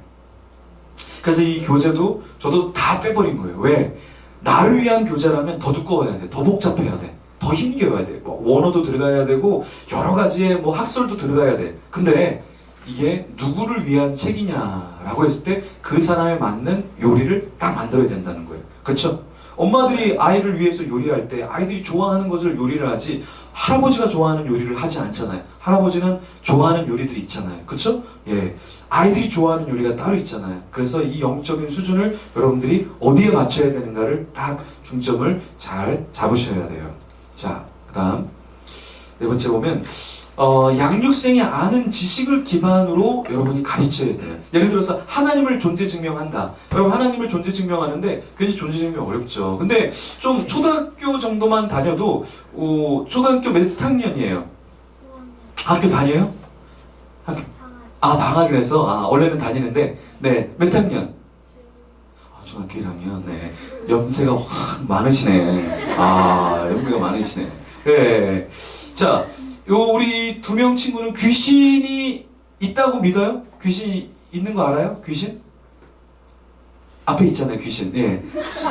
그래서 이 교재도 저도 다 빼버린 거예요. 왜? 나를 위한 교재라면 더 두꺼워야 돼. 더 복잡해야 돼. 더 힘겨워야 돼. 원어도 들어가야 되고 여러 가지의 학설도 들어가야 돼. 근데 이게 누구를 위한 책이냐라고 했을 때 그 사람에 맞는 요리를 딱 만들어야 된다는 거예요. 그렇죠? 엄마들이 아이를 위해서 요리할 때 아이들이 좋아하는 것을 요리를 하지 할아버지가 좋아하는 요리를 하지 않잖아요. 할아버지는 좋아하는 요리들이 있잖아요. 그렇죠? 예. 아이들이 좋아하는 요리가 따로 있잖아요. 그래서 이 영적인 수준을 여러분들이 어디에 맞춰야 되는가를 딱 중점을 잘 잡으셔야 돼요. 자, 그 다음 네 번째 보면 양육생이 아는 지식을 기반으로 여러분이 가르쳐야 돼요. 예를 들어서 하나님을 존재 증명한다. 여러분 하나님을 존재 증명하는데 굉장히 존재 증명 어렵죠. 근데 좀 초등학교 정도만 다녀도 초등학교 몇 학년이에요? 학교 다녀요? 방학이라서 원래는 다니는데 네, 몇 학년? 중학교 1학년. 네. 연세가 확 많으시네. 연세가 많으시네. 네. 자, 우리 2명 친구는 귀신이 있다고 믿어요? 귀신이 있는 거 알아요? 귀신? 앞에 있잖아요, 귀신. 예.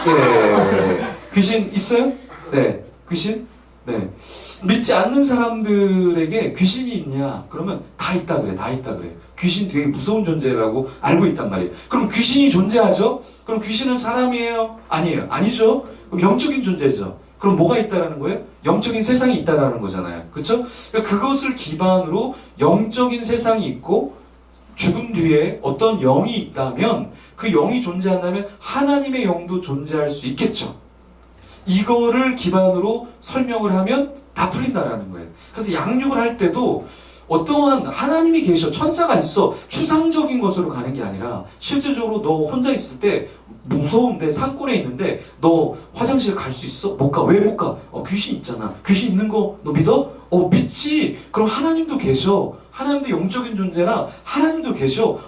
예. 귀신 있어요? 네. 귀신? 네. 믿지 않는 사람들에게 귀신이 있냐? 그러면 다 있다 그래. 다 있다 그래. 귀신 되게 무서운 존재라고 알고 있단 말이에요. 그럼 귀신이 존재하죠? 그럼 귀신은 사람이에요? 아니에요. 아니죠? 그럼 영적인 존재죠. 그럼 뭐가 있다라는 거예요? 영적인 세상이 있다라는 거잖아요. 그렇죠? 그러니까 그것을 기반으로 영적인 세상이 있고 죽은 뒤에 어떤 영이 있다면 그 영이 존재한다면 하나님의 영도 존재할 수 있겠죠. 이거를 기반으로 설명을 하면 다 풀린다라는 거예요. 그래서 양육을 할 때도 어떠한 하나님이 계셔, 천사가 있어, 추상적인 것으로 가는 게 아니라 실제적으로 너 혼자 있을 때 무서운데 산골에 있는데 너 화장실 갈 수 있어? 못 가. 왜 못 가? 귀신 있잖아. 귀신 있는 거 너 믿어? 믿지. 그럼 하나님도 계셔. 하나님도 영적인 존재라 하나님도 계셔.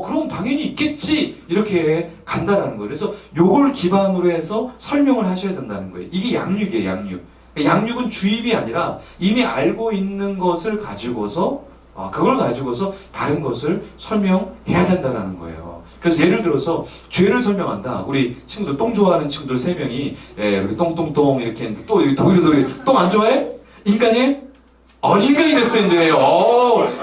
그럼 당연히 있겠지. 이렇게 간다라는 거예요. 그래서 요걸 기반으로 해서 설명을 하셔야 된다는 거예요. 이게 양육이에요, 양육. 양육은 주입이 아니라 이미 알고 있는 것을 가지고서 그걸 가지고서 다른 것을 설명해야 된다는 거예요. 그래서 예를 들어서 죄를 설명한다. 우리 친구들 똥 좋아하는 친구들 3명이 이렇게 똥똥똥 이렇게 했는데 또 도리도리 똥 안 좋아해? 인간이? 인간이 됐어 이제.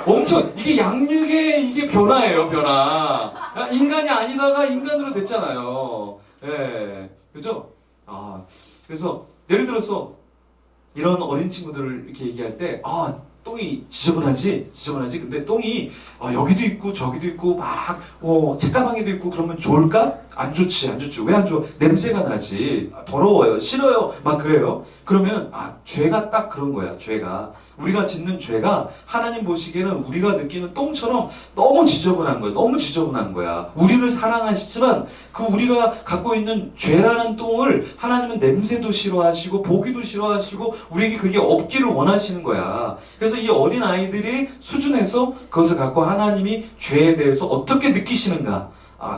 엄청 이게 양육의 이게 변화예요, 변화. 인간이 아니다가 인간으로 됐잖아요. 예, 그죠? 그래서 예를 들어서 이런 어린 친구들을 이렇게 얘기할 때, 똥이 지저분하지? 근데 똥이 여기도 있고 저기도 있고 막 책가방에도 있고 그러면 좋을까? 안 좋지, 안 좋지. 왜 안 좋아? 냄새가 나지. 더러워요. 싫어요. 막 그래요. 그러면, 죄가 딱 그런 거야, 죄가. 우리가 짓는 죄가 하나님 보시기에는 우리가 느끼는 똥처럼 너무 지저분한 거야. 너무 지저분한 거야. 우리를 사랑하시지만 그 우리가 갖고 있는 죄라는 똥을 하나님은 냄새도 싫어하시고 보기도 싫어하시고 우리에게 그게 없기를 원하시는 거야. 그래서 이 어린 아이들이 수준에서 그것을 갖고 하나님이 죄에 대해서 어떻게 느끼시는가,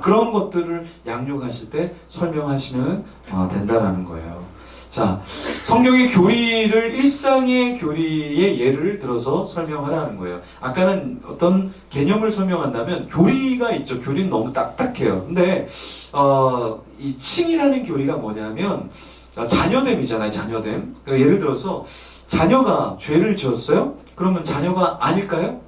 그런 것들을 양육하실 때 설명하시면 된다라는 거예요. 자, 성경의 교리를 일상의 교리의 예를 들어서 설명하라는 거예요. 아까는 어떤 개념을 설명한다면 교리가 있죠. 교리는 너무 딱딱해요. 근데 이 칭이라는 교리가 뭐냐면 자녀됨이잖아요. 자녀됨. 그러니까 예를 들어서 자녀가 죄를 지었어요? 그러면 자녀가 아닐까요?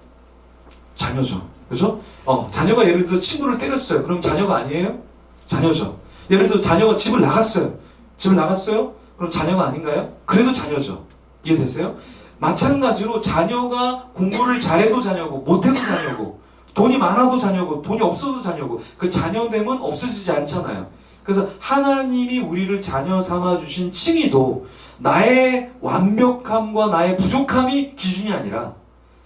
자녀죠. 그죠? 자녀가 예를 들어 친구를 때렸어요. 그럼 자녀가 아니에요? 자녀죠. 예를 들어 자녀가 집을 나갔어요. 집을 나갔어요? 그럼 자녀가 아닌가요? 그래도 자녀죠. 이해되세요? 마찬가지로 자녀가 공부를 잘해도 자녀고 못해도 자녀고 돈이 많아도 자녀고 돈이 없어도 자녀고 그 자녀됨은 없어지지 않잖아요. 그래서 하나님이 우리를 자녀 삼아주신 칭의도 나의 완벽함과 나의 부족함이 기준이 아니라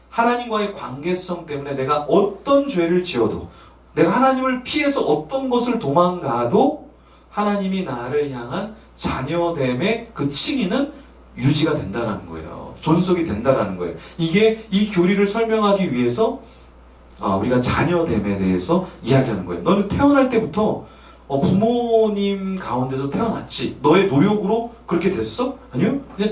하나님과의 관계성 때문에 내가 어떤 죄를 지어도 내가 하나님을 피해서 어떤 것을 도망가도 하나님이 나를 향한 자녀됨의 그 칭의는 유지가 된다는 거예요. 존속이 된다는 거예요. 이게 이 교리를 설명하기 위해서 우리가 자녀됨에 대해서 이야기하는 거예요. 너는 태어날 때부터 부모님 가운데서 태어났지. 너의 노력으로 그렇게 됐어? 아니요. 그냥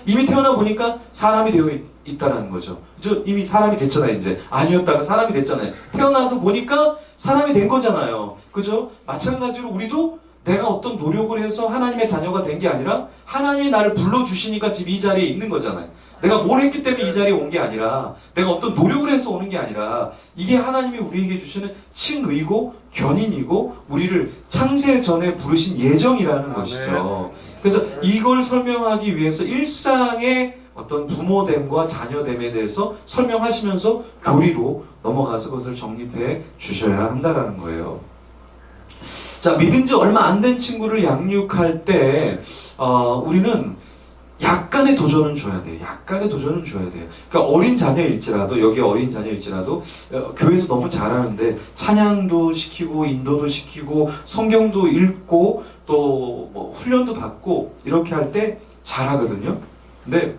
이미 태어나 보니까 사람이 되어 있다라는 거죠. 이미 사람이 됐잖아요, 이제. 아니었다가 사람이 됐잖아요. 태어나서 보니까 사람이 된 거잖아요. 그죠? 마찬가지로 우리도 내가 어떤 노력을 해서 하나님의 자녀가 된 게 아니라 하나님이 나를 불러주시니까 지금 이 자리에 있는 거잖아요. 내가 뭘 했기 때문에 이 자리에 온 게 아니라 내가 어떤 노력을 해서 오는 게 아니라 이게 하나님이 우리에게 주시는 칭의고 견인이고 우리를 창세 전에 부르신 예정이라는 것이죠. 그래서 이걸 설명하기 위해서 일상의 어떤 부모됨과 자녀됨에 대해서 설명하시면서 교리로 넘어가서 그것을 정립해 주셔야 한다는 거예요. 자, 믿은 지 얼마 안 된 친구를 양육할 때 우리는 약간의 도전은 줘야 돼요. 약간의 도전은 줘야 돼요. 그러니까 어린 자녀일지라도, 여기 어린 자녀일지라도 교회에서 너무 잘하는데 찬양도 시키고 인도도 시키고 성경도 읽고 또 뭐 훈련도 받고 이렇게 할 때 잘하거든요. 근데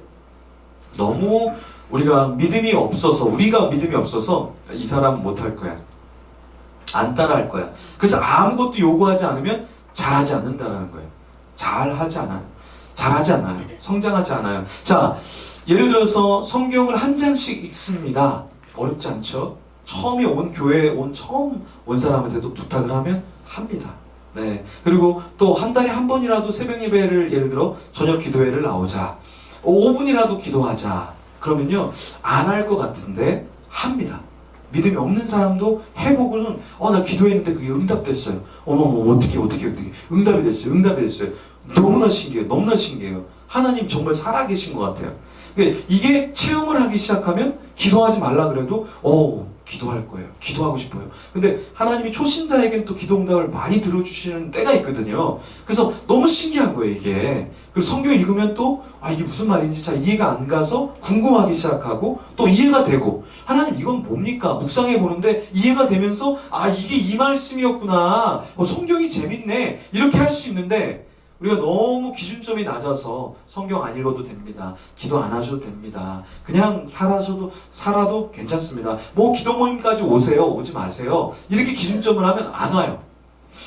너무 우리가 믿음이 없어서 이 사람 못할 거야. 안 따라할 거야. 그래서 아무것도 요구하지 않으면 잘하지 않는다는 거예요. 잘하지 않아요. 성장하지 않아요. 자, 예를 들어서 성경을 한 장씩 읽습니다. 어렵지 않죠? 교회에 처음 온 사람한테도 부탁을 하면 합니다. 네. 그리고 또 한 달에 한 번이라도 새벽 예배를 예를 들어 저녁 기도회를 나오자. 5분이라도 기도하자. 그러면요, 안 할 것 같은데 합니다. 믿음이 없는 사람도 해보고는 나 기도했는데 그게 응답됐어요. 어머머, 어떻게 응답이 됐어요. 너무나 신기해요. 하나님 정말 살아계신 것 같아요. 이게 체험을 하기 시작하면 기도하지 말라 그래도 기도할 거예요. 기도하고 싶어요. 근데 하나님이 초신자에겐 또 기도 응답을 많이 들어주시는 때가 있거든요. 그래서 너무 신기한 거예요, 이게. 그리고 성경 읽으면 또 이게 무슨 말인지 잘 이해가 안 가서 궁금하기 시작하고 또 이해가 되고 하나님 이건 뭡니까? 묵상해 보는데 이해가 되면서 이게 이 말씀이었구나. 성경이 재밌네. 이렇게 할 수 있는데 우리가 너무 기준점이 낮아서 성경 안 읽어도 됩니다. 기도 안 하셔도 됩니다. 그냥 살아도 괜찮습니다. 기도 모임까지 오지 마세요. 이렇게 기준점을 하면 안 와요.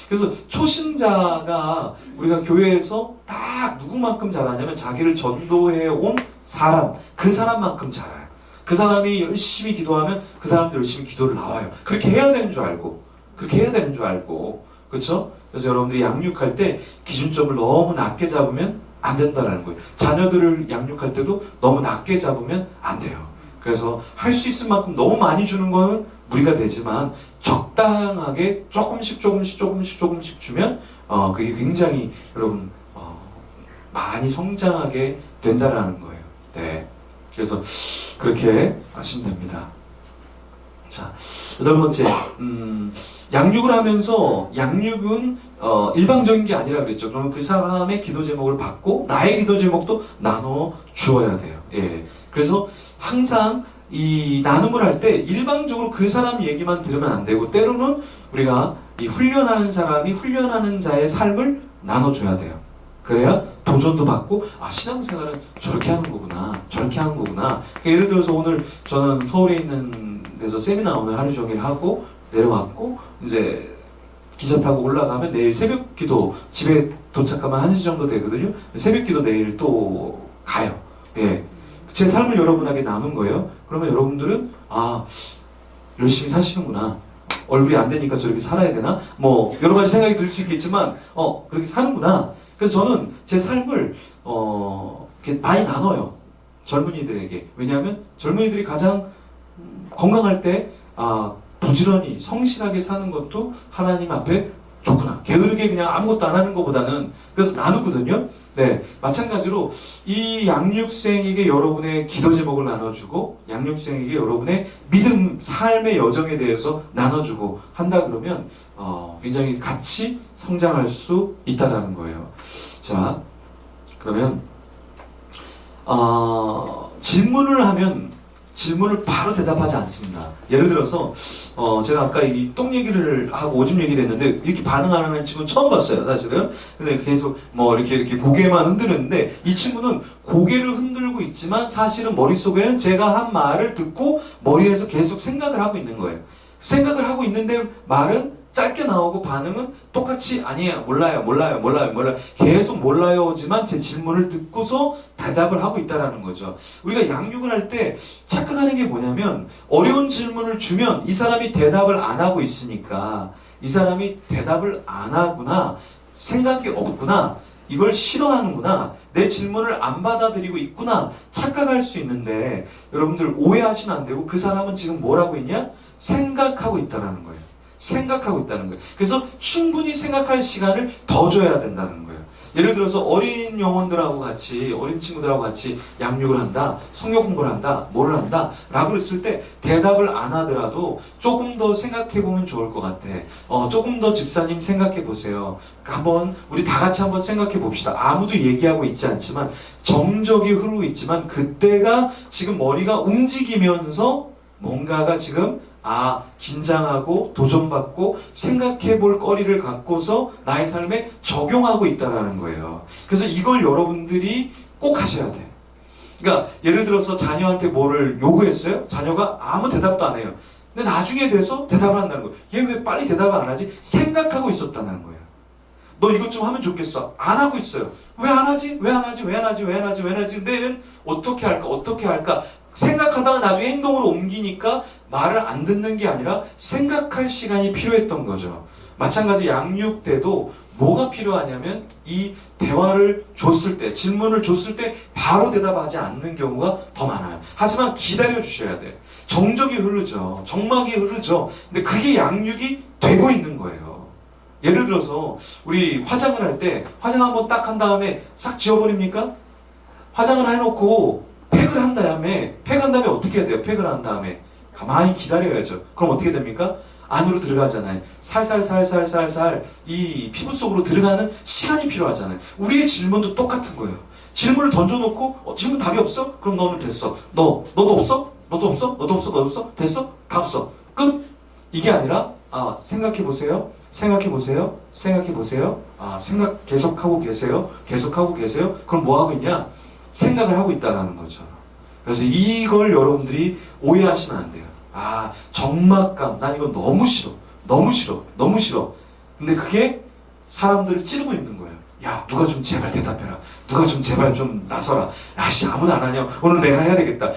그래서 초신자가 우리가 교회에서 딱 누구만큼 잘하냐면 자기를 전도해 온 사람, 그 사람만큼 잘해요. 그 사람이 열심히 기도하면 그 사람도 열심히 기도를 나와요. 그렇게 해야 되는 줄 알고. 그렇죠? 그래서 여러분들이 양육할 때 기준점을 너무 낮게 잡으면 안 된다는 거예요. 자녀들을 양육할 때도 너무 낮게 잡으면 안 돼요. 그래서 할 수 있을 만큼 너무 많이 주는 거는 무리가 되지만 적당하게 조금씩 주면 그게 굉장히 여러분 많이 성장하게 된다라는 거예요. 네. 그래서 그렇게 하시면 됩니다. 자, 여덟 번째, 양육을 하면서 양육은 일방적인 게 아니라 그랬죠. 그러면 그 사람의 기도 제목을 받고 나의 기도 제목도 나눠 주어야 돼요. 예. 그래서 항상 이 나눔을 할 때 일방적으로 그 사람 얘기만 들으면 안 되고 때로는 우리가 이 훈련하는 사람이 훈련하는 자의 삶을 나눠줘야 돼요. 그래야 도전도 받고 아 신앙생활은 저렇게 하는 거구나 저렇게 하는 거구나. 그러니까 예를 들어서 오늘 저는 서울에 있는 데서 세미나 오늘 하루 종일 하고 내려왔고 이제 기차 타고 올라가면 내일 새벽기도 집에 도착하면 1시 정도 되거든요. 새벽기도 내일 또 가요. 예. 제 삶을 여러분에게 나눈 거예요. 그러면 여러분들은 아 열심히 사시는구나. 얼굴이 안 되니까 저렇게 살아야 되나? 뭐 여러 가지 생각이 들 수 있겠지만 그렇게 사는구나. 그래서 저는 제 삶을 이렇게 많이 나눠요. 젊은이들에게. 왜냐하면 젊은이들이 가장 건강할 때 부지런히 성실하게 사는 것도 하나님 앞에 좋구나. 게으르게 그냥 아무것도 안 하는 것보다는 그래서 나누거든요. 네, 마찬가지로 이 양육생에게 여러분의 기도 제목을 나눠주고 양육생에게 여러분의 믿음, 삶의 여정에 대해서 나눠주고 한다 그러면 굉장히 같이 성장할 수 있다라는 거예요. 자, 그러면 질문을 하면 질문을 바로 대답하지 않습니다. 예를 들어서 제가 아까 이 똥 얘기를 하고 오줌 얘기를 했는데 이렇게 반응 안 하는 친구는 처음 봤어요, 사실은. 근데 계속 뭐 이렇게 고개만 흔드는데 이 친구는 고개를 흔들고 있지만 사실은 머릿속에는 제가 한 말을 듣고 머리에서 계속 생각을 하고 있는 거예요. 생각을 하고 있는데 말은 짧게 나오고 반응은 똑같이 아니에요. 몰라요. 계속 몰라요지만 제 질문을 듣고서 대답을 하고 있다는 거죠. 우리가 양육을 할 때 착각하는 게 뭐냐면 어려운 질문을 주면 이 사람이 대답을 안 하고 있으니까 이 사람이 대답을 안 하구나. 생각이 없구나. 이걸 싫어하는구나. 내 질문을 안 받아들이고 있구나. 착각할 수 있는데 여러분들 오해하시면 안 되고 그 사람은 지금 뭘 하고 있냐? 생각하고 있다는 거예요. 생각하고 있다는 거예요. 그래서 충분히 생각할 시간을 더 줘야 된다는 거예요. 예를 들어서 어린 영혼들하고 같이 어린 친구들하고 같이 양육을 한다, 성경 공부를 한다, 뭐를 한다 라고 했을 때 대답을 안 하더라도 조금 더 생각해 보면 좋을 것 같아. 조금 더 집사님 생각해 보세요. 한번 우리 다 같이 한번 생각해 봅시다. 아무도 얘기하고 있지 않지만 정적이 흐르고 있지만 그때가 지금 머리가 움직이면서 뭔가가 지금 긴장하고 도전받고 생각해 볼 거리를 갖고서 나의 삶에 적용하고 있다는 거예요. 그래서 이걸 여러분들이 꼭 하셔야 돼요. 그러니까 예를 들어서 자녀한테 뭐를 요구했어요? 자녀가 아무 대답도 안 해요. 근데 나중에 돼서 대답을 한다는 거예요. 얘 왜 빨리 대답을 안 하지? 생각하고 있었다는 거예요. 너 이것 좀 하면 좋겠어. 안 하고 있어요. 왜 안 하지? 근데 얘는 어떻게 할까? 생각하다가 나중에 행동으로 옮기니까 말을 안 듣는 게 아니라 생각할 시간이 필요했던 거죠. 마찬가지 양육 때도 뭐가 필요하냐면 이 대화를 줬을 때, 질문을 줬을 때 바로 대답하지 않는 경우가 더 많아요. 하지만 기다려 주셔야 돼요. 정적이 흐르죠. 정막이 흐르죠. 근데 그게 양육이 되고 있는 거예요. 예를 들어서 우리 화장을 할 때 화장 한번 딱 한 다음에 싹 지워버립니까? 화장을 해놓고 팩을 한 다음에 어떻게 해야 돼요? 팩을 한 다음에 가만히 기다려야죠. 그럼 어떻게 됩니까? 안으로 들어가잖아요. 살살 이 피부 속으로 들어가는 시간이 필요하잖아요. 우리의 질문도 똑같은 거예요. 질문을 던져놓고 질문 답이 없어? 그럼 너는 됐어. 너도 없어? 너도 없어? 됐어? 값어. 끝! 이게 아니라 생각해보세요. 생각 계속하고 계세요. 그럼 뭐 하고 있냐? 생각을 하고 있다는 거죠. 그래서 이걸 여러분들이 오해하시면 안 돼요. 적막감. 난 이거 너무 싫어. 근데 그게 사람들을 찌르고 있는 거예요. 야, 누가 좀 제발 대답해라. 누가 좀 제발 좀 나서라. 아무도 안 하냐. 오늘 내가 해야 되겠다.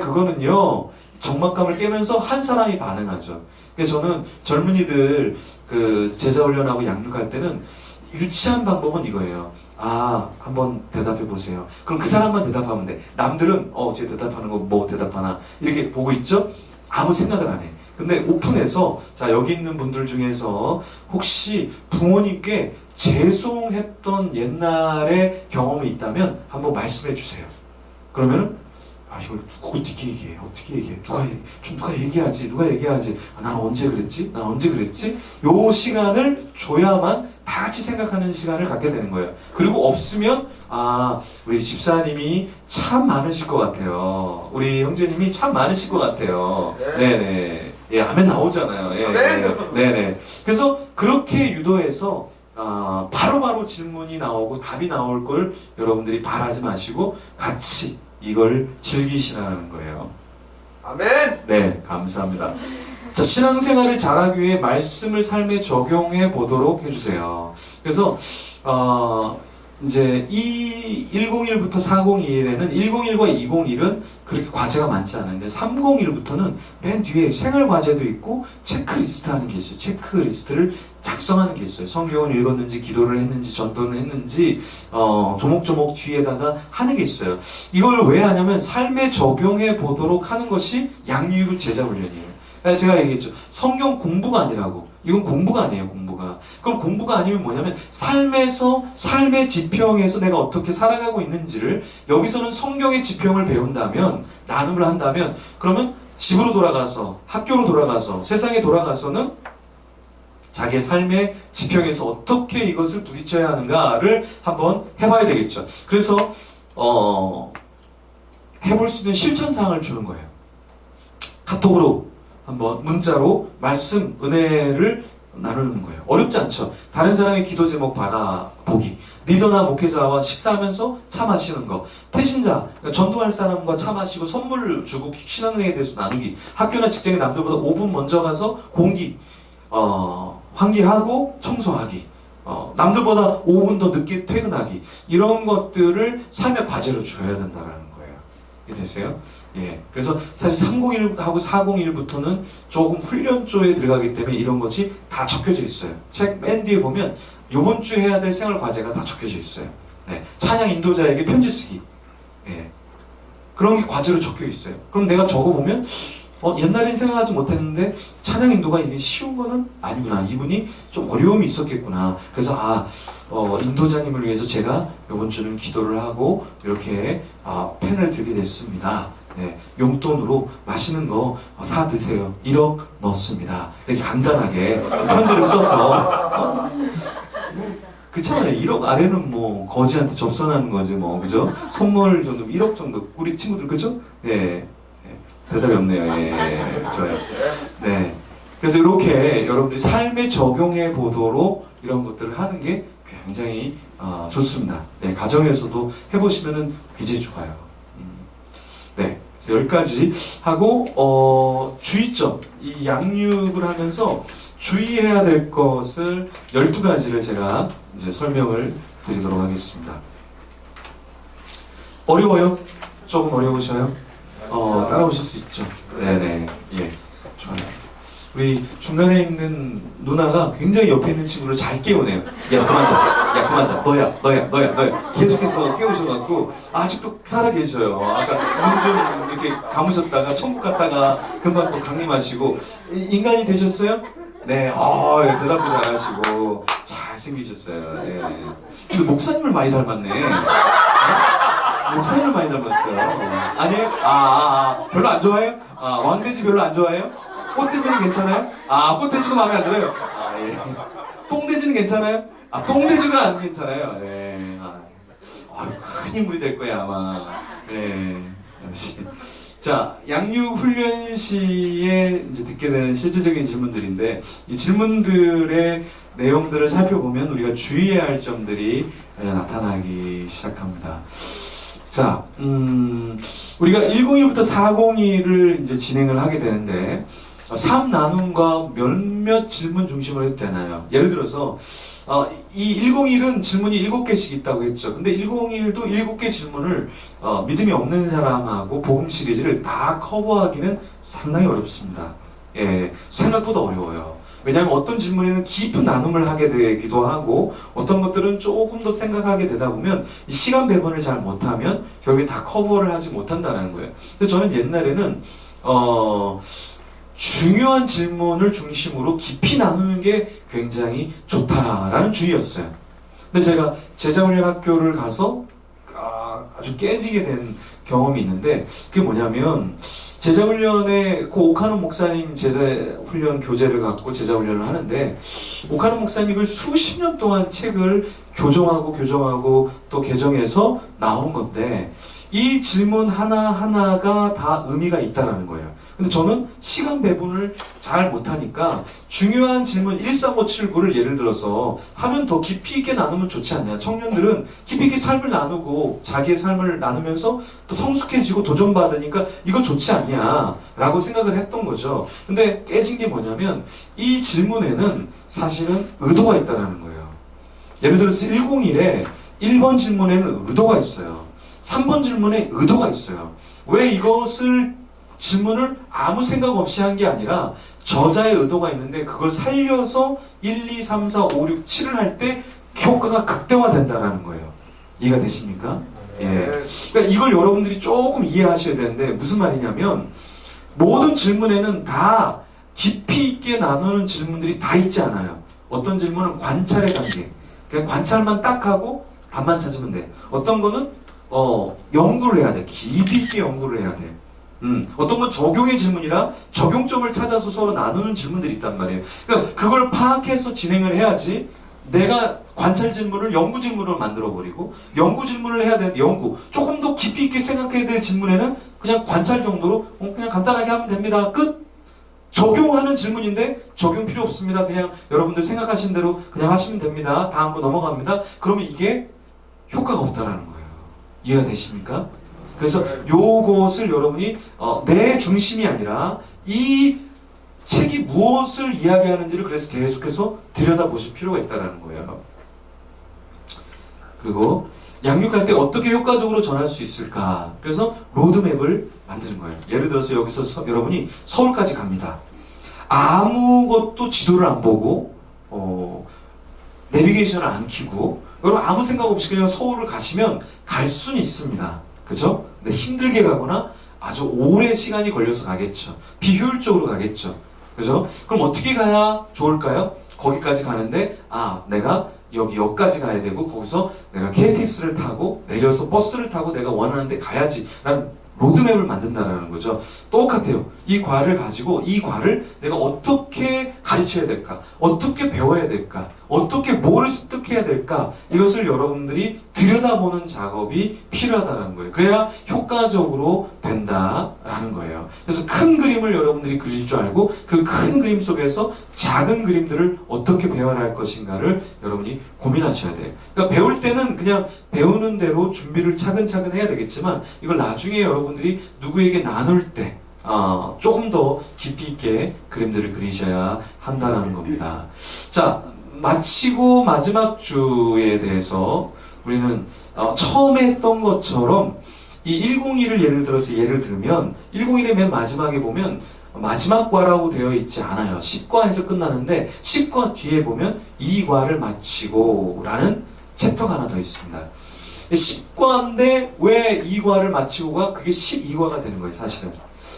그거는요. 적막감을 깨면서 한 사람이 반응하죠. 그래서 저는 젊은이들 제자 훈련하고 양육할 때는 유치한 방법은 이거예요. 한번 대답해 보세요. 그럼 그 사람만 대답하면 돼. 남들은 쟤 대답하는 거 뭐 대답하나 이렇게 보고 있죠? 아무 생각을 안 해. 근데 오픈해서 여기 있는 분들 중에서 혹시 부모님께 죄송했던 옛날의 경험이 있다면 한번 말씀해 주세요. 그러면 아, 이걸 어떻게 얘기해? 어떻게 얘기해? 누가 얘기하지? 누가 얘기하지? 아, 난 언제 그랬지? 난 언제 그랬지? 요 시간을 줘야만 다 같이 생각하는 시간을 갖게 되는 거예요. 그리고 없으면, 아, 우리 집사님이 참 많으실 것 같아요. 우리 형제님이 참 많으실 것 같아요. 네네. 예, 아멘 나오잖아요. 예, 네네. 그래서 그렇게 유도해서, 바로바로 질문이 나오고 답이 나올 걸 여러분들이 바라지 마시고 같이 이걸 즐기시라는 거예요. 아멘. 네, 감사합니다. 자, 신앙생활을 잘하기 위해 말씀을 삶에 적용해 보도록 해주세요. 그래서 이제 이 101부터 401에는 101과 201은 그렇게 과제가 많지 않은데 301부터는 맨 뒤에 생활 과제도 있고 체크리스트 하는 게 있어요. 체크리스트를 작성하는 게 있어요. 성경을 읽었는지, 기도를 했는지, 전도를 했는지, 조목조목 뒤에다가 하는 게 있어요. 이걸 왜 하냐면 삶에 적용해 보도록 하는 것이 양육의 제자 훈련이에요. 제가 얘기했죠. 성경 공부가 아니라고. 이건 공부가 아니에요, 공부가. 그럼 공부가 아니면 뭐냐면, 삶의 지평에서 내가 어떻게 살아가고 있는지를, 여기서는 성경의 지평을 배운다면, 나눔을 한다면, 그러면 집으로 돌아가서, 학교로 돌아가서, 세상에 돌아가서는 자기의 삶의 지평에서 어떻게 이것을 부딪혀야 하는가를 한번 해봐야 되겠죠. 그래서, 해볼 수 있는 실천사항을 주는 거예요. 카톡으로, 한번 문자로 말씀, 은혜를 나누는 거예요. 어렵지 않죠? 다른 사람의 기도 제목 받아보기. 리더나 목회자와 식사하면서 차 마시는 거. 태신자, 그러니까 전도할 사람과 차 마시고 선물 주고 신앙에 대해서 나누기. 학교나 직장에 남들보다 5분 먼저 가서 공기, 환기하고 청소하기. 남들보다 5분 더 늦게 퇴근하기. 이런 것들을 삶의 과제로 줘야 된다는 거예요. 이해되세요? 예. 그래서 사실 301하고 401부터는 조금 훈련조에 들어가기 때문에 이런 것이 다 적혀져 있어요. 책 맨 뒤에 보면 이번 주 해야 될 생활 과제가 다 적혀져 있어요. 네. 찬양 인도자에게 편지 쓰기. 예. 그런 게 과제로 적혀 있어요. 그럼 내가 적어보면 옛날엔 생각하지 못했는데 찬양 인도가 이게 쉬운 거는 아니구나. 이분이 좀 어려움이 있었겠구나. 그래서 인도자님을 위해서 제가 이번 주는 기도를 하고 이렇게 펜을 들게 됐습니다. 네, 용돈으로 맛있는 거 사 드세요. 1억 넣습니다. 이렇게 간단하게 편지를 써서 그렇잖아요. 1억 아래는 뭐 거지한테 접선하는 거지 뭐 그죠? 선물 정도 1억 정도 우리 친구들 그죠? 네, 대답이 없네요. 예, 좋아요. 네, 그래서 이렇게 여러분들이 삶에 적용해 보도록 이런 것들을 하는 게 굉장히 좋습니다. 네, 가정에서도 해보시면은 굉장히 좋아요. 네. 10가지 하고 주의점, 이 양육을 하면서 주의해야 될 것을 12가지를 제가 이제 설명을 드리도록 하겠습니다. 어려워요? 조금 어려우셔요? 따라오실 수 있죠? 네네. 예. 좋아요. 우리 중간에 있는 누나가 굉장히 옆에 있는 친구를 잘 깨우네요. 야, 그만 자. 야, 그만 자. 너야. 계속해서 깨우셔갖고, 아직도 살아계셔요. 아까 눈 좀 이렇게 감으셨다가, 천국 갔다가, 금방 또 강림하시고, 인간이 되셨어요? 네, 대답도 잘하시고, 잘생기셨어요. 네. 근데 목사님을 많이 닮았네. 목사님을 많이 닮았어요. 아니에요? 별로 안 좋아해요? 왕돼지 별로 안 좋아해요? 꽃돼지는 괜찮아요? 꽃돼지도 마음에 안 들어요. 예. 똥돼지는 괜찮아요? 똥돼지도 안 괜찮아요. 네. 큰 인물이 될 거예요, 아마. 네. 자, 양육 훈련 시에 이제 듣게 되는 실질적인 질문들인데, 이 질문들의 내용들을 살펴보면 우리가 주의해야 할 점들이 나타나기 시작합니다. 자, 우리가 101부터 401을 이제 진행을 하게 되는데, 삶 나눔과 몇몇 질문 중심으로 해도 되나요? 예를 들어서, 이 101은 질문이 7개씩 있다고 했죠. 근데 101도 7개 질문을 믿음이 없는 사람하고 복음 시리즈를 다 커버하기는 상당히 어렵습니다. 예, 생각보다 어려워요. 왜냐하면 어떤 질문에는 깊은 나눔을 하게 되기도 하고 어떤 것들은 조금 더 생각하게 되다 보면 이 시간 배분을 잘 못하면 결국에 다 커버를 하지 못한다는 거예요. 그래서 저는 옛날에는 중요한 질문을 중심으로 깊이 나누는 게 굉장히 좋다라는 주의였어요. 근데 제가 제자훈련 학교를 가서 아주 깨지게 된 경험이 있는데 그게 뭐냐면 제자훈련에 그 오카노 목사님 제자훈련 교재를 갖고 제자훈련을 하는데 오카노 목사님이 그 수십 년 동안 책을 교정하고 또 개정해서 나온 건데 이 질문 하나하나가 다 의미가 있다는 거예요. 근데 저는 시간 배분을 잘 못하니까 중요한 질문 13579를 예를 들어서 하면 더 깊이 있게 나누면 좋지 않냐. 청년들은 깊이 있게 삶을 나누고 자기의 삶을 나누면서 또 성숙해지고 도전받으니까 이거 좋지 않냐 라고 생각을 했던 거죠. 근데 깨진 게 뭐냐면 이 질문에는 사실은 의도가 있다는 거예요. 예를 들어서 101에 1번 질문에는 의도가 있어요. 3번 질문에 의도가 있어요. 왜 이것을 질문을 아무 생각 없이 한 게 아니라 저자의 의도가 있는데 그걸 살려서 1, 2, 3, 4, 5, 6, 7을 할 때 효과가 극대화된다는 거예요. 이해가 되십니까? 예. 그러니까 이걸 여러분들이 조금 이해하셔야 되는데 무슨 말이냐면 모든 질문에는 다 깊이 있게 나누는 질문들이 다 있지 않아요. 어떤 질문은 관찰의 단계. 그냥 관찰만 딱 하고 답만 찾으면 돼. 어떤 거는 연구를 해야 돼. 깊이 있게 연구를 해야 돼. 어떤 건 적용의 질문이라 적용점을 찾아서 서로 나누는 질문들이 있단 말이에요. 그러니까 그걸 파악해서 진행을 해야지 내가 관찰 질문을 연구 질문으로 만들어버리고 연구 질문을 해야 되는데 조금 더 깊이 있게 생각해야 될 질문에는 그냥 관찰 정도로 그냥 간단하게 하면 됩니다. 끝! 적용하는 질문인데 적용 필요 없습니다. 그냥 여러분들 생각하신 대로 그냥 하시면 됩니다. 다음 거 넘어갑니다. 그러면 이게 효과가 없다라는 거예요. 이해가 되십니까? 그래서 요것을 여러분이 내 중심이 아니라 이 책이 무엇을 이야기하는지를 그래서 계속해서 들여다보실 필요가 있다는 거예요. 그리고 양육할 때 어떻게 효과적으로 전할 수 있을까? 그래서 로드맵을 만드는 거예요. 예를 들어서 여기서 여러분이 서울까지 갑니다. 아무것도 지도를 안 보고 내비게이션을 안 켜고 여러분 아무 생각 없이 그냥 서울을 가시면 갈 수는 있습니다. 그죠? 근데 힘들게 가거나 아주 오래 시간이 걸려서 가겠죠. 비효율적으로 가겠죠. 그죠? 그럼 어떻게 가야 좋을까요? 거기까지 가는데 내가 여기 역까지 가야 되고 거기서 내가 KTX를 타고 내려서 버스를 타고 내가 원하는 데 가야지 라는 로드맵을 만든다는 거죠. 똑같아요. 이 과를 가지고 이 과를 내가 어떻게 가르쳐야 될까? 어떻게 배워야 될까? 어떻게 뭘 습득해야 될까? 이것을 여러분들이 들여다보는 작업이 필요하다는 거예요. 그래야 효과적으로 된다라는 거예요. 그래서 큰 그림을 여러분들이 그릴 줄 알고 그 큰 그림 속에서 작은 그림들을 어떻게 배워나갈 것인가를 여러분이 고민하셔야 돼요. 그러니까 배울 때는 그냥 배우는 대로 준비를 차근차근 해야 되겠지만 이걸 나중에 여러분들이 누구에게 나눌 때 조금 더 깊이 있게 그림들을 그리셔야 한다는 겁니다. 자, 마치고 마지막 주에 대해서 우리는 처음에 했던 것처럼 이 101을 예를 들면 101의 맨 마지막에 보면 마지막 과라고 되어 있지 않아요. 10과에서 끝나는데 10과 뒤에 보면 2과를 마치고 라는 챕터가 하나 더 있습니다. 10과인데 왜 2과를 마치고가 그게 12과가 되는 거예요, 사실은.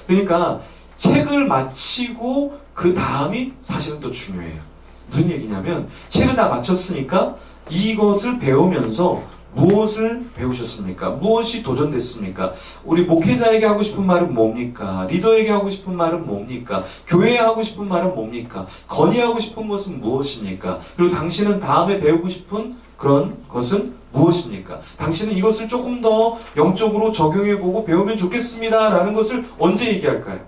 그러니까 책을 마치고 그 다음이 사실은 또 중요해요. 무슨 얘기냐면 책을 다 마쳤으니까 이것을 배우면서 무엇을 배우셨습니까? 무엇이 도전됐습니까? 우리 목회자에게 하고 싶은 말은 뭡니까? 리더에게 하고 싶은 말은 뭡니까? 교회에 하고 싶은 말은 뭡니까? 건의하고 싶은 것은 무엇입니까? 그리고 당신은 다음에 배우고 싶은 그런 것은 무엇입니까? 당신은 이것을 조금 더 영적으로 적용해보고 배우면 좋겠습니다. 라는 것을 언제 얘기할까요?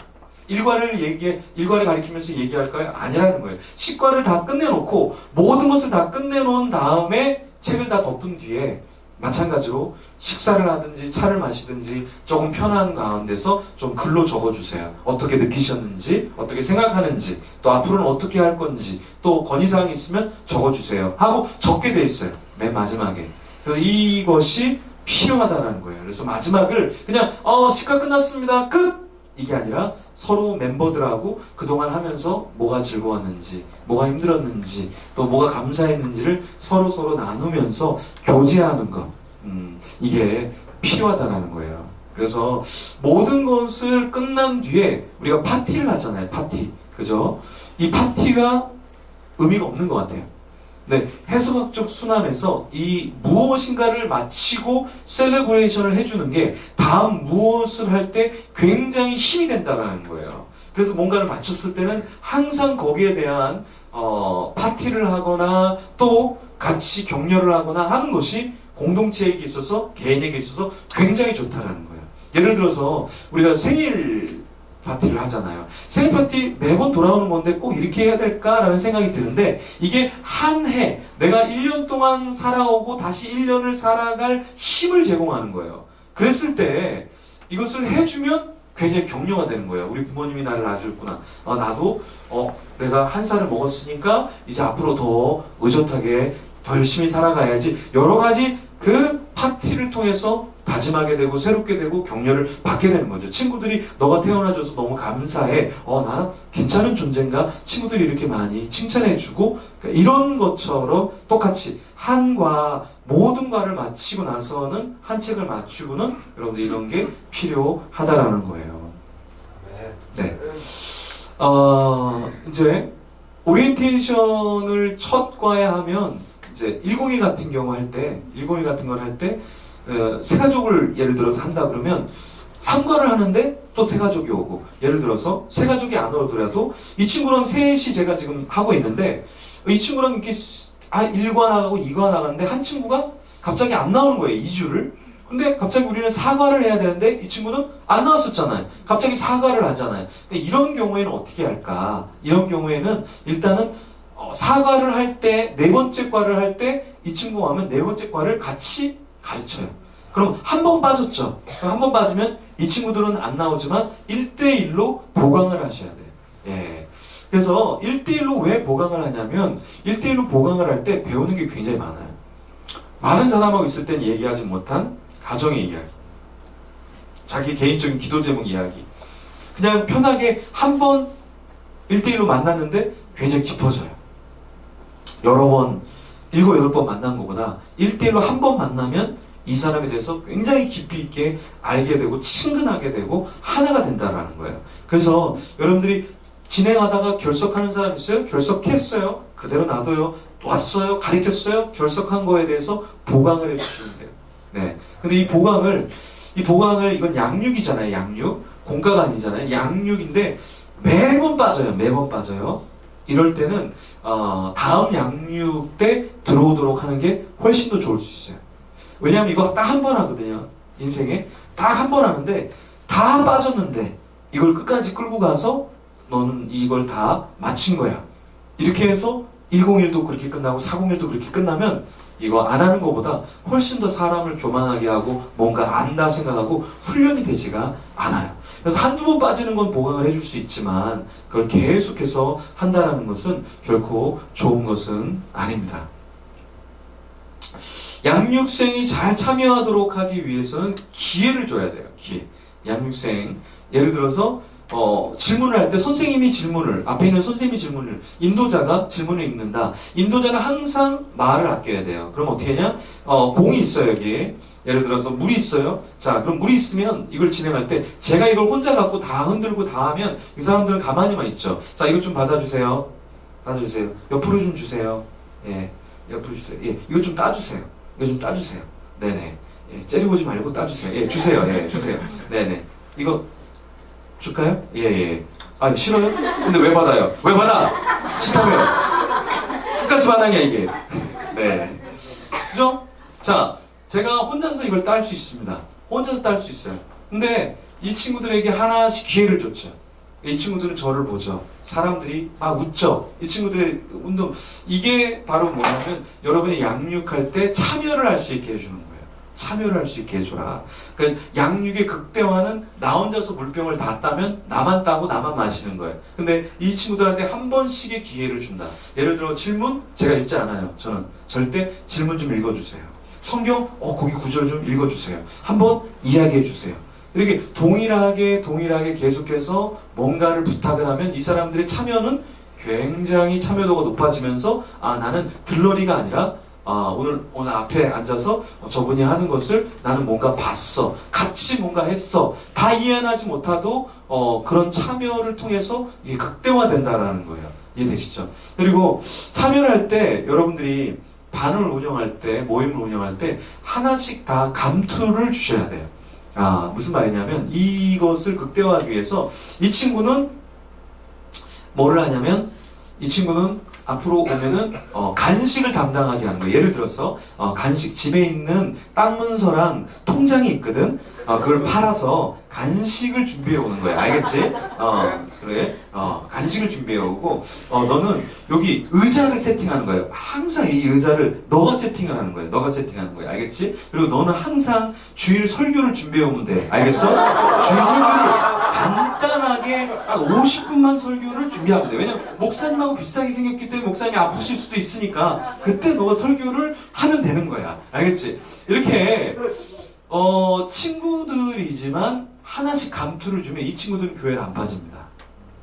일과를 가리키면서 얘기할까요? 아니라는 거예요. 10과를 다 끝내놓고 모든 것을 다 끝내놓은 다음에 책을 다 덮은 뒤에 마찬가지로 식사를 하든지 차를 마시든지 조금 편한 가운데서 좀 글로 적어주세요. 어떻게 느끼셨는지, 어떻게 생각하는지, 또 앞으로는 어떻게 할 건지, 또 건의사항이 있으면 적어주세요. 하고 적게 돼 있어요. 맨 마지막에. 그래서 이것이 필요하다는 거예요. 그래서 마지막을 그냥 식사 끝났습니다. 끝! 이게 아니라 서로 멤버들하고 그동안 하면서 뭐가 즐거웠는지, 뭐가 힘들었는지, 또 뭐가 감사했는지를 서로 나누면서 교제하는 것. 이게 필요하다는 거예요. 그래서 모든 것을 끝난 뒤에 우리가 파티를 하잖아요. 파티. 그죠? 이 파티가 의미가 없는 것 같아요. 네, 해석학적 순환에서 이 무엇인가를 마치고 셀레브레이션을 해주는 게 다음 무엇을 할 때 굉장히 힘이 된다는 거예요. 그래서 뭔가를 마쳤을 때는 항상 거기에 대한 파티를 하거나 또 같이 격려를 하거나 하는 것이 공동체에게 있어서 개인에게 있어서 굉장히 좋다라는 거예요. 예를 들어서 우리가 생일 파티를 하잖아요. 생일 파티 매번 돌아오는 건데 꼭 이렇게 해야 될까라는 생각이 드는데 이게 한 해 내가 1년 동안 살아오고 다시 1년을 살아갈 힘을 제공하는 거예요. 그랬을 때 이것을 해주면 굉장히 격려가 되는 거예요. 우리 부모님이 나를 낳아줬구나. 나도 내가 한 살을 먹었으니까 이제 앞으로 더 의젓하게 더 열심히 살아가야지. 여러 가지 그 파티를 통해서 다짐하게 되고 새롭게 되고 격려를 받게 되는 거죠. 친구들이 너가 태어나줘서 너무 감사해. 나는 괜찮은 존재인가? 친구들이 이렇게 많이 칭찬해주고 그러니까 이런 것처럼 똑같이 한과 모든 과를 마치고 나서는 한 책을 맞추고는 여러분들 이런 게 필요하다라는 거예요. 네. 이제 오리엔테이션을 첫 과에 하면 이제 101 같은 경우 할 때, 101 같은 걸 할 때, 세 가족을 예를 들어서 한다 그러면 3과를 하는데 또 세 가족이 오고, 예를 들어서 세 가족이 안 오더라도 이 친구랑 셋이 제가 지금 하고 있는데 이 친구랑 이렇게 1과 나가고 2과 나갔는데 한 친구가 갑자기 안 나오는 거예요. 2주를. 근데 갑자기 우리는 4과를 해야 되는데 이 친구는 안 나왔었잖아요. 갑자기 4과를 하잖아요. 이런 경우에는 어떻게 할까? 이런 경우에는 일단은 4과를 할 때, 네 번째 과를 할 때 이 친구가 하면 네 번째 과를 같이 가르쳐요. 그럼 한 번 빠졌죠. 한 번 빠지면 이 친구들은 안 나오지만 1대1로 보강을 하셔야 돼요. 예. 그래서 1대1로 왜 보강을 하냐면 1대1로 보강을 할 때 배우는 게 굉장히 많아요. 많은 사람하고 있을 땐 얘기하지 못한 가정의 이야기, 자기 개인적인 기도 제목 이야기, 그냥 편하게 한 번 1대1로 만났는데 굉장히 깊어져요. 여러 번, 7, 8번 만난 것보다 1대1로 한 번 만나면 이 사람에 대해서 굉장히 깊이 있게 알게 되고 친근하게 되고 하나가 된다는 거예요. 그래서 여러분들이 진행하다가 결석하는 사람 있어요? 결석했어요. 그대로 놔둬요. 왔어요. 가르쳤어요. 결석한 거에 대해서 보강을 해주시면 돼요. 네. 근데 이 보강을 이건 양육이잖아요. 양육. 공과가 아니잖아요. 양육인데 매번 빠져요. 매번 빠져요. 이럴 때는 다음 양육 때 들어오도록 하는 게 훨씬 더 좋을 수 있어요. 왜냐하면 이거 딱 한 번 하거든요. 인생에 딱 한 번 하는데 다 빠졌는데 이걸 끝까지 끌고 가서 너는 이걸 다 마친 거야. 이렇게 해서 101도 그렇게 끝나고 401도 그렇게 끝나면 이거 안 하는 것보다 훨씬 더 사람을 교만하게 하고 뭔가 안다 생각하고 훈련이 되지가 않아요. 그래서 한두 번 빠지는 건 보강을 해줄 수 있지만 그걸 계속해서 한다는 것은 결코 좋은 것은 아닙니다. 양육생이 잘 참여하도록 하기 위해서는 기회를 줘야 돼요. 기회. 양육생 예를 들어서 질문을 할 때 선생님이 질문을 앞에 있는 선생님이 질문을 인도자가 질문을 읽는다. 인도자는 항상 말을 아껴야 돼요. 그럼 어떻게 하냐? 공이 있어요 여기에. 예를 들어서 물이 있어요. 자, 그럼 물이 있으면 이걸 진행할 때 제가 이걸 혼자 갖고 다 흔들고 다 하면 이 사람들은 가만히만 있죠. 자, 이거 좀 받아주세요. 받아주세요. 옆으로 좀 주세요. 예, 옆으로 주세요. 예, 이거 좀 따주세요. 이거 좀 따주세요. 네네. 예, 째려보지 말고 따주세요. 예, 주세요. 예, 주세요. 네네. 이거 줄까요? 예, 예. 아, 싫어요? 근데 왜 받아요? 왜 받아? 싫다며요. 끝까지 받아냐, 이게. 네. 그죠? 자, 제가 혼자서 이걸 딸 수 있습니다. 혼자서 딸 수 있어요. 근데 이 친구들에게 하나씩 기회를 줬죠. 이 친구들은 저를 보죠. 사람들이 웃죠. 이 친구들의 운동, 이게 바로 뭐냐면 여러분이 양육할 때 참여를 할 수 있게 해주는 거예요. 참여를 할 수 있게 해줘라. 그러니까 양육의 극대화는 나 혼자서 물병을 다 따면 나만 따고 나만 마시는 거예요. 근데 이 친구들한테 한 번씩의 기회를 준다. 예를 들어 질문 제가 읽지 않아요. 저는 절대 질문 좀 읽어주세요. 성경 거기 구절 좀 읽어주세요. 한번 이야기해 주세요. 이렇게 동일하게 계속해서 뭔가를 부탁을 하면 이 사람들의 참여는 굉장히 참여도가 높아지면서 나는 들러리가 아니라 오늘 앞에 앉아서 저분이 하는 것을 나는 뭔가 봤어. 같이 뭔가 했어. 다 이해하지 못하도 그런 참여를 통해서 이게 극대화된다라는 거예요. 이해되시죠? 그리고 참여를 할 때 여러분들이 반을 운영할 때, 모임을 운영할 때 하나씩 다 감투를 주셔야 돼요. 무슨 말이냐면 이것을 극대화하기 위해서 이 친구는 뭐를 하냐면 이 친구는 앞으로 오면은 간식을 담당하게 하는 거예요. 예를 들어서 간식 집에 있는 땅 문서랑 통장이 있거든. 그걸 팔아서 간식을 준비해 오는 거야. 알겠지? 그래. 간식을 준비해 오고 너는 여기 의자를 세팅하는 거예요. 항상 이 의자를 너가 세팅을 하는 거예요. 너가 세팅하는 거예요. 알겠지? 그리고 너는 항상 주일 설교를 준비해 오면 돼. 알겠어? 주일 설교를 간단하게 한 50분만 설교를 준비하면 돼. 왜냐면 목사님하고 비슷하게 생겼기 때문에 목사님이 아프실 수도 있으니까 그때 너가 설교를 하면 되는 거야. 알겠지? 이렇게 친구들이지만 하나씩 감투를 주면 이 친구들은 교회를 안 빠집니다.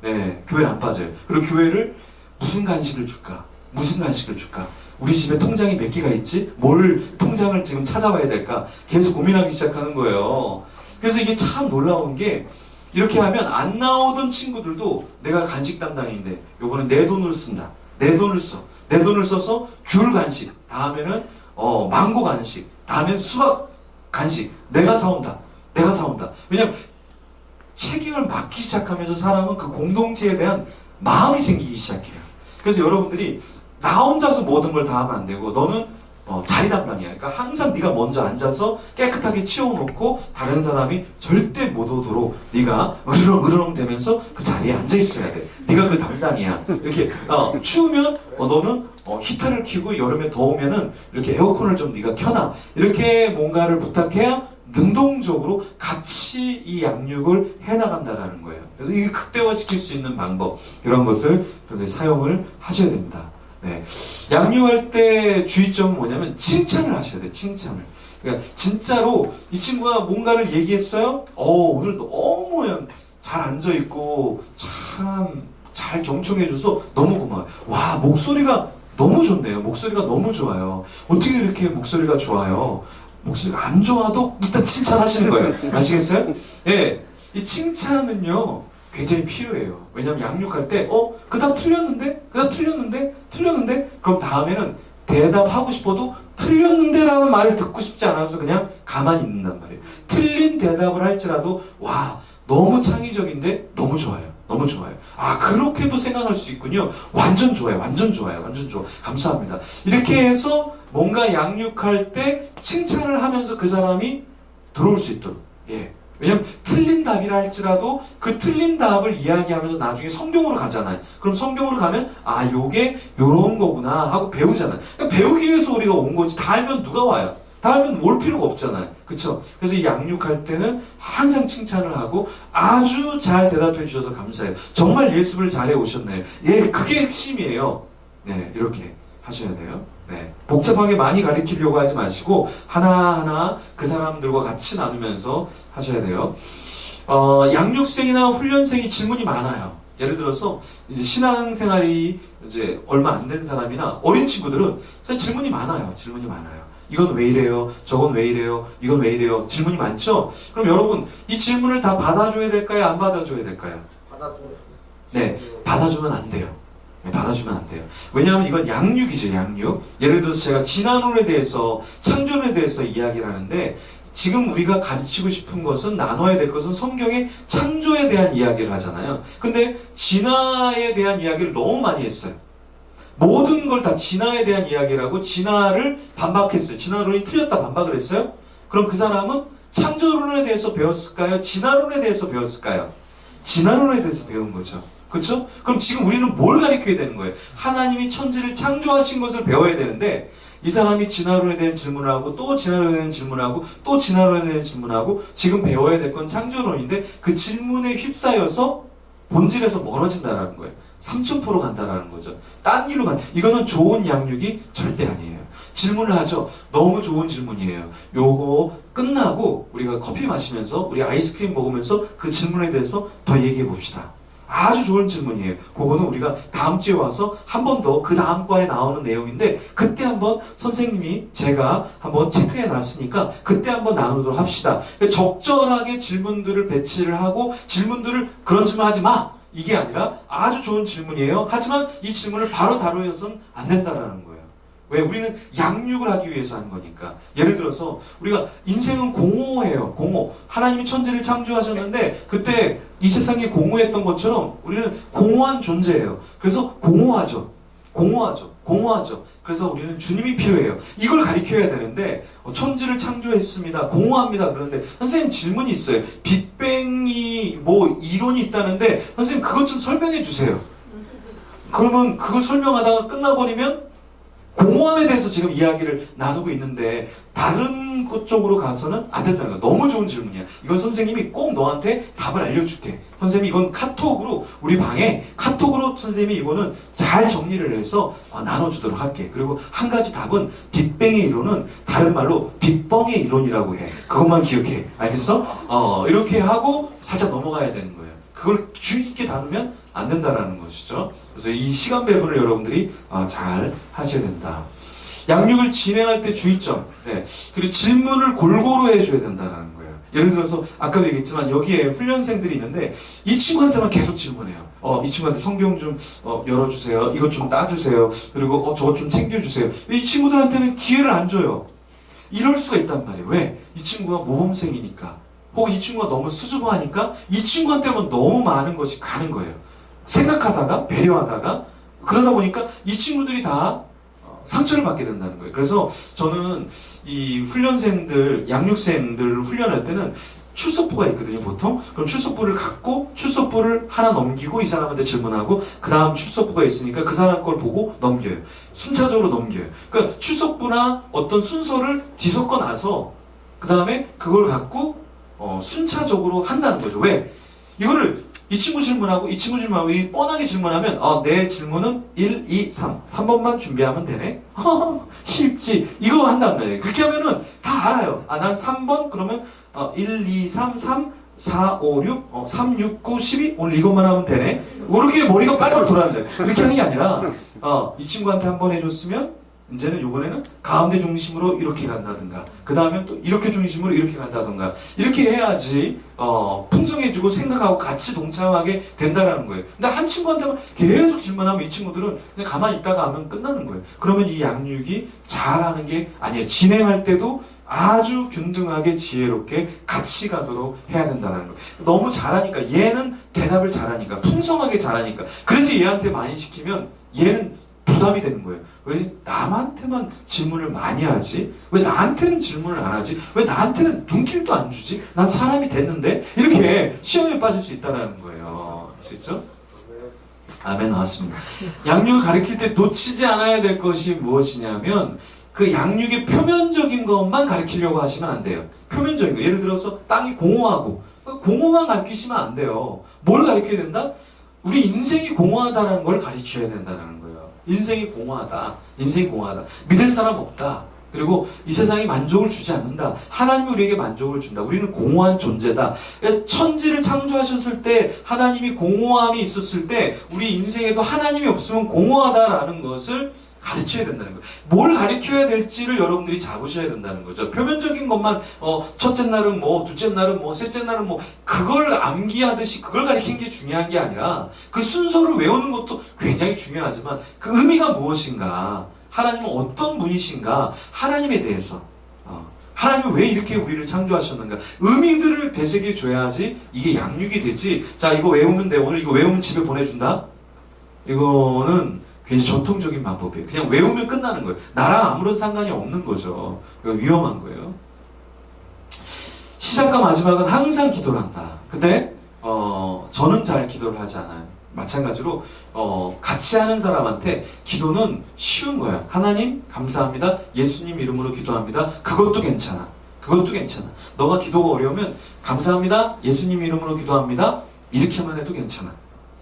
네, 교회를 안 빠져요. 그리고 교회를 무슨 간식을 줄까? 무슨 간식을 줄까? 우리 집에 통장이 몇 개가 있지? 뭘 통장을 지금 찾아봐야 될까? 계속 고민하기 시작하는 거예요. 그래서 이게 참 놀라운 게 이렇게 하면 안 나오던 친구들도 내가 간식 담당인데 요거는 내 돈을 쓴다. 내 돈을 써. 내 돈을 써서 귤 간식. 다음에는 망고 간식. 다음엔 수박 간식. 내가 사온다. 내가 사온다. 왜냐면 책임을 맡기 시작하면서 사람은 그 공동체에 대한 마음이 생기기 시작해요. 그래서 여러분들이 나 혼자서 모든 걸 다 하면 안 되고 너는 자리 담당이야. 그러니까 항상 네가 먼저 앉아서 깨끗하게 치워놓고 다른 사람이 절대 못 오도록 네가 으르렁 대면서 그 자리에 앉아 있어야 돼. 네가 그 담당이야. 이렇게 추우면 너는 히터를 켜고 여름에 더우면은 이렇게 에어컨을 좀 네가 켜놔. 이렇게 뭔가를 부탁해야 능동적으로 같이 이 양육을 해나간다라는 거예요. 그래서 이게 극대화시킬 수 있는 방법 이런 것을 사용을 하셔야 됩니다. 네. 양육할 때 주의점은 뭐냐면 칭찬을 하셔야 돼요. 칭찬을. 그러니까 진짜로 이 친구가 뭔가를 얘기했어요. 오늘 너무 잘 앉아있고 참 잘 경청해줘서 너무 고마워요. 와, 목소리가 너무 좋네요. 목소리가 너무 좋아요. 어떻게 이렇게 목소리가 좋아요? 목소리가 안 좋아도 일단 칭찬하시는 거예요. 아시겠어요? 예. 이 칭찬은요 굉장히 필요해요. 왜냐면 양육할 때 그 답 틀렸는데? 그 답 틀렸는데? 틀렸는데? 그럼 다음에는 대답하고 싶어도 틀렸는데 라는 말을 듣고 싶지 않아서 그냥 가만히 있는단 말이에요. 틀린 대답을 할지라도 와 너무 창의적인데 너무 좋아요. 너무 좋아요. 그렇게도 생각할 수 있군요. 완전 좋아요. 완전 좋아요. 완전 좋아. 감사합니다. 이렇게 해서 뭔가 양육할 때 칭찬을 하면서 그 사람이 들어올 수 있도록. 예. 왜냐면 틀린 답이라 할지라도 그 틀린 답을 이야기하면서 나중에 성경으로 가잖아요. 그럼 성경으로 가면 요게 요런 거구나 하고 배우잖아요. 그러니까 배우기 위해서 우리가 온 거지. 다 알면 누가 와요? 다 알면 올 필요가 없잖아요. 그쵸? 그래서 이 양육할 때는 항상 칭찬을 하고 아주 잘 대답해 주셔서 감사해요. 정말 예습을 잘 해오셨네요. 예, 그게 핵심이에요. 네, 이렇게 하셔야 돼요. 네, 복잡하게 많이 가르치려고 하지 마시고 하나하나 그 사람들과 같이 나누면서 하셔야 돼요. 양육생이나 훈련생이 질문이 많아요. 예를 들어서 이제 신앙생활이 이제 얼마 안 된 사람이나 어린 친구들은 사실 질문이 많아요. 질문이 많아요. 이건 왜 이래요? 저건 왜 이래요? 이건 왜 이래요? 질문이 많죠? 그럼 여러분 이 질문을 다 받아줘야 될까요? 안 받아줘야 될까요? 네, 받아주면 안 돼요. 받아주면 안 돼요. 왜냐하면 이건 양육이죠, 양육. 예를 들어서 제가 진화론에 대해서, 창조론에 대해서 이야기를 하는데 지금 우리가 가르치고 싶은 것은 나눠야 될 것은 성경의 창조에 대한 이야기를 하잖아요. 근데 진화에 대한 이야기를 너무 많이 했어요. 모든 걸 다 진화에 대한 이야기를 하고 진화를 반박했어요. 진화론이 틀렸다 반박을 했어요. 그럼 그 사람은 창조론에 대해서 배웠을까요? 진화론에 대해서 배웠을까요? 진화론에 대해서 배운 거죠. 그렇죠? 그럼 지금 우리는 뭘 가르쳐야 되는 거예요? 하나님이 천지를 창조하신 것을 배워야 되는데 이 사람이 진화론에 대한 질문을 하고 또 진화론에 대한 질문을 하고 또 진화론에 대한 질문을 하고 지금 배워야 될 건 창조론인데 그 질문에 휩싸여서 본질에서 멀어진다는 거예요. 삼천포로 간다라는 거죠. 딴 길로 이거는 좋은 양육이 절대 아니에요. 질문을 하죠. 너무 좋은 질문이에요. 요거 끝나고 우리가 커피 마시면서 우리 아이스크림 먹으면서 그 질문에 대해서 더 얘기해 봅시다. 아주 좋은 질문이에요. 그거는 우리가 다음 주에 와서 한 번 더 그 다음 과에 나오는 내용인데 그때 한번 선생님이 제가 한번 체크해 놨으니까 그때 한번 나누도록 합시다. 적절하게 질문들을 배치를 하고 질문들을 그런 질문 하지 마! 이게 아니라 아주 좋은 질문이에요. 하지만 이 질문을 바로 다루어서는 안 된다라는 거예요. 왜? 우리는 양육을 하기 위해서 하는 거니까. 예를 들어서 우리가 인생은 공허해요. 공허. 하나님이 천지를 창조하셨는데 그때 이 세상이 공허했던 것처럼 우리는 공허한 존재예요. 그래서 공허하죠. 공허하죠. 공허하죠. 그래서 우리는 주님이 필요해요. 이걸 가르쳐야 되는데 천지를 창조했습니다. 공허합니다. 그런데 선생님 질문이 있어요. 빅뱅이 뭐 이론이 있다는데 선생님 그것 좀 설명해 주세요. 그러면 그거 설명하다가 끝나버리면 공허함에 대해서 지금 이야기를 나누고 있는데 다른 것 쪽으로 가서는 안 된다는 거야. 너무 좋은 질문이야. 이건 선생님이 꼭 너한테 답을 알려줄게. 선생님이 이건 카톡으로 우리 방에 카톡으로 선생님이 이거는 잘 정리를 해서 나눠주도록 할게. 그리고 한 가지 답은 빅뱅의 이론은 다른 말로 빅뻥의 이론이라고 해. 그것만 기억해. 알겠어? 이렇게 하고 살짝 넘어가야 되는 거예요. 그걸 주의 깊게 다루면 안 된다라는 것이죠. 그래서 이 시간 배분을 여러분들이 잘 하셔야 된다. 양육을 진행할 때 주의점. 네. 그리고 질문을 골고루 해줘야 된다는 거예요. 예를 들어서 아까도 얘기했지만 여기에 훈련생들이 있는데 이 친구한테만 계속 질문해요. 이 친구한테 성경 좀 열어주세요. 이것 좀 따주세요. 그리고 저것 좀 챙겨주세요. 이 친구들한테는 기회를 안 줘요. 이럴 수가 있단 말이에요. 왜? 이 친구가 모범생이니까. 혹은 이 친구가 너무 수줍어하니까 이 친구한테만 너무 많은 것이 가는 거예요. 생각하다가 배려하다가 그러다 보니까 이 친구들이 다 상처를 받게 된다는 거예요. 그래서 저는 이 훈련생들, 양육생들을 훈련할 때는 출석부가 있거든요, 보통. 그럼 출석부를 갖고 출석부를 하나 넘기고 이 사람한테 질문하고 그 다음 출석부가 있으니까 그 사람 걸 보고 넘겨요. 순차적으로 넘겨요. 그러니까 출석부나 어떤 순서를 뒤섞어 놔서 그 다음에 그걸 갖고 순차적으로 한다는 거죠. 왜? 이거를 이 친구 질문하고 이 친구 질문하고 이 뻔하게 질문하면 내 질문은 1, 2, 3 3번만 준비하면 되네. 쉽지. 이거 한단 말이에요. 그렇게 하면은 다 알아요. 난 3번 그러면 1, 2, 3, 3 4, 5, 6 3, 6, 9, 12 오늘 이것만 하면 되네. 이렇게 머리가 빨빨 돌아간다. 이렇게 하는 게 아니라 이 친구한테 한 번 해줬으면 이제는 요번에는 가운데 중심으로 이렇게 간다든가 그 다음에 또 이렇게 중심으로 이렇게 간다든가 이렇게 해야지 풍성해지고 생각하고 같이 동참하게 된다라는 거예요. 근데 한 친구한테만 계속 질문하면 이 친구들은 그냥 가만히 있다가 하면 끝나는 거예요. 그러면 이 양육이 잘하는 게 아니에요. 진행할 때도 아주 균등하게 지혜롭게 같이 가도록 해야 된다는 거예요. 너무 잘하니까 얘는 대답을 잘하니까 풍성하게 잘하니까 그래서 얘한테 많이 시키면 얘는 부담이 되는 거예요. 왜 남한테만 질문을 많이 하지? 왜 나한테는 질문을 안 하지? 왜 나한테는 눈길도 안 주지? 난 사람이 됐는데? 이렇게 시험에 빠질 수 있다는 거예요. 아시겠죠? 아멘. 나왔습니다. 양육을 가르칠 때 놓치지 않아야 될 것이 무엇이냐면 그 양육의 표면적인 것만 가르치려고 하시면 안 돼요. 표면적인 거. 예를 들어서 땅이 공허하고 공허만 가르치시면 안 돼요. 뭘 가르쳐야 된다? 우리 인생이 공허하다는 걸 가르쳐야 된다는 거예요. 인생이 공허하다. 인생이 공허하다. 믿을 사람 없다. 그리고 이 세상이 만족을 주지 않는다. 하나님이 우리에게 만족을 준다. 우리는 공허한 존재다. 천지를 창조하셨을 때 하나님이 공허함이 있었을 때 우리 인생에도 하나님이 없으면 공허하다라는 것을 가르쳐야 된다는 거예요. 뭘 가르쳐야 될지를 여러분들이 잡으셔야 된다는 거죠. 표면적인 것만 첫째 날은 뭐, 둘째 날은 뭐, 셋째 날은 뭐 그걸 암기하듯이 그걸 가르치는 게 중요한 게 아니라 그 순서를 외우는 것도 굉장히 중요하지만 그 의미가 무엇인가, 하나님은 어떤 분이신가, 하나님에 대해서 하나님은 왜 이렇게 우리를 창조하셨는가 의미들을 되새겨 줘야지 이게 양육이 되지. 자, 이거 외우면 돼. 오늘 이거 외우면 집에 보내준다. 이거는 굉장히 전통적인 방법이에요. 그냥 외우면 끝나는 거예요. 나랑 아무런 상관이 없는 거죠. 이거 위험한 거예요. 시작과 마지막은 항상 기도를 한다. 근데 저는 잘 기도를 하지 않아요. 마찬가지로 같이 하는 사람한테 기도는 쉬운 거야. 하나님 감사합니다. 예수님 이름으로 기도합니다. 그것도 괜찮아. 그것도 괜찮아. 너가 기도가 어려우면 감사합니다. 예수님 이름으로 기도합니다. 이렇게만 해도 괜찮아.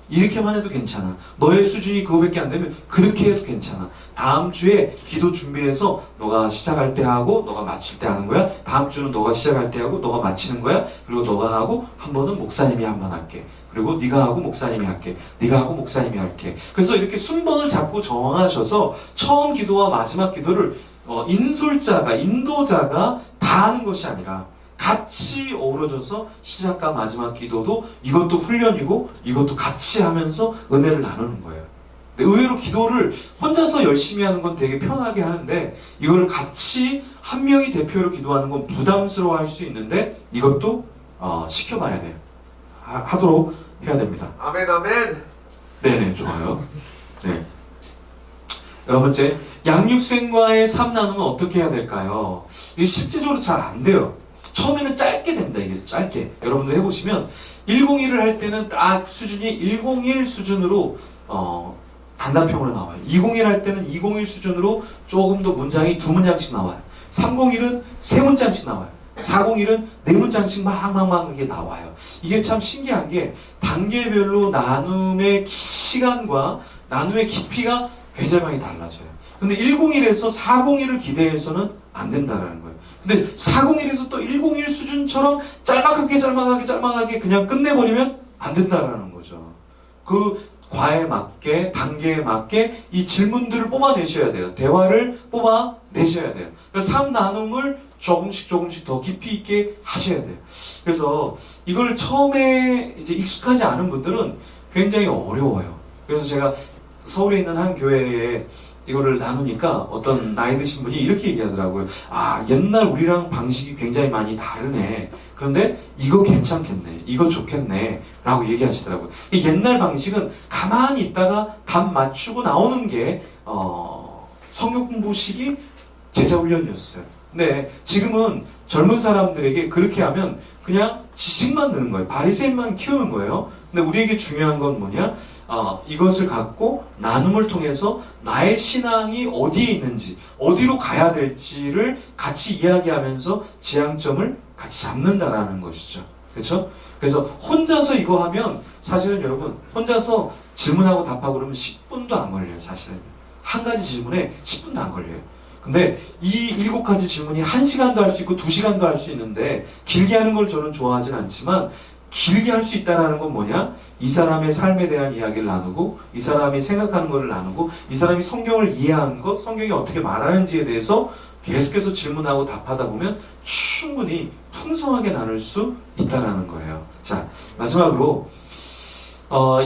이렇게만 해도 괜찮아. 너의 수준이 그거밖에 안 되면 그렇게 해도 괜찮아. 다음 주에 기도 준비해서 너가 시작할 때 하고 너가 마칠 때 하는 거야. 다음 주는 너가 시작할 때 하고 너가 마치는 거야. 그리고 너가 하고 한 번은 목사님이 한 번 할게. 그리고 네가 하고 목사님이 할게. 네가 하고 목사님이 할게. 그래서 이렇게 순번을 잡고 정하셔서 처음 기도와 마지막 기도를 인솔자가, 인도자가 다 하는 것이 아니라 같이 어우러져서 시작과 마지막 기도도 이것도 훈련이고 이것도 같이 하면서 은혜를 나누는 거예요. 근데 의외로 기도를 혼자서 열심히 하는 건 되게 편하게 하는데 이걸 같이 한 명이 대표로 기도하는 건 부담스러워 할 수 있는데 이것도 시켜봐야 돼요. 하도록 해야 됩니다. 아멘 아멘. 네네, 좋아요. 네. 여러분째, 양육생과의 삶 나눔은 어떻게 해야 될까요? 이게 실제적으로 잘 안 돼요. 처음에는 짧게 됩니다. 이게 짧게. 여러분들 해보시면 101을 할 때는 딱 수준이 101 수준으로 단답형으로 나와요. 201 할 때는 201 수준으로 조금 더 문장이 2문장씩 나와요. 301은 3문장씩 나와요. 401은 4문장씩 막 이게 나와요. 이게 참 신기한 게 단계별로 나눔의 시간과 나눔의 깊이가 굉장히 많이 달라져요. 근데 101에서 401을 기대해서는 안 된다는 거예요. 근데 401에서 또 101 수준처럼 짤막하게 그냥 끝내버리면 안 된다는 거죠. 그 과에 맞게, 단계에 맞게 이 질문들을 뽑아내셔야 돼요. 대화를 뽑아내셔야 돼요. 그래서 삶 나눔을 조금씩 더 깊이 있게 하셔야 돼요. 그래서 이걸 처음에 이제 익숙하지 않은 분들은 굉장히 어려워요. 그래서 제가 서울에 있는 한 교회에 이거를 나누니까 어떤 나이 드신 분이 이렇게 얘기하더라고요. 아, 옛날 우리랑 방식이 굉장히 많이 다르네. 그런데 이거 괜찮겠네. 이거 좋겠네. 라고 얘기하시더라고요. 옛날 방식은 가만히 있다가 답 맞추고 나오는 게 성경 공부식이 제자훈련이었어요. 근데 지금은 젊은 사람들에게 그렇게 하면 그냥 지식만 느는 거예요. 바리새인만 키우는 거예요. 근데 우리에게 중요한 건 뭐냐? 이것을 갖고 나눔을 통해서 나의 신앙이 어디에 있는지, 어디로 가야 될지를 같이 이야기하면서 지향점을 같이 잡는다라는 것이죠. 그렇죠? 그래서 혼자서 이거 하면 사실은 여러분 혼자서 질문하고 답하고 그러면 10분도 안 걸려요. 사실은. 한 가지 질문에 10분도 안 걸려요. 근데 이 7가지 질문이 1시간도 할 수 있고 2시간도 할 수 있는데 길게 하는 걸 저는 좋아하진 않지만 길게 할 수 있다는 건 뭐냐? 이 사람의 삶에 대한 이야기를 나누고 이 사람이 생각하는 것을 나누고 이 사람이 성경을 이해한 것, 성경이 어떻게 말하는지에 대해서 계속해서 질문하고 답하다 보면 충분히 풍성하게 나눌 수 있다는 거예요. 자, 마지막으로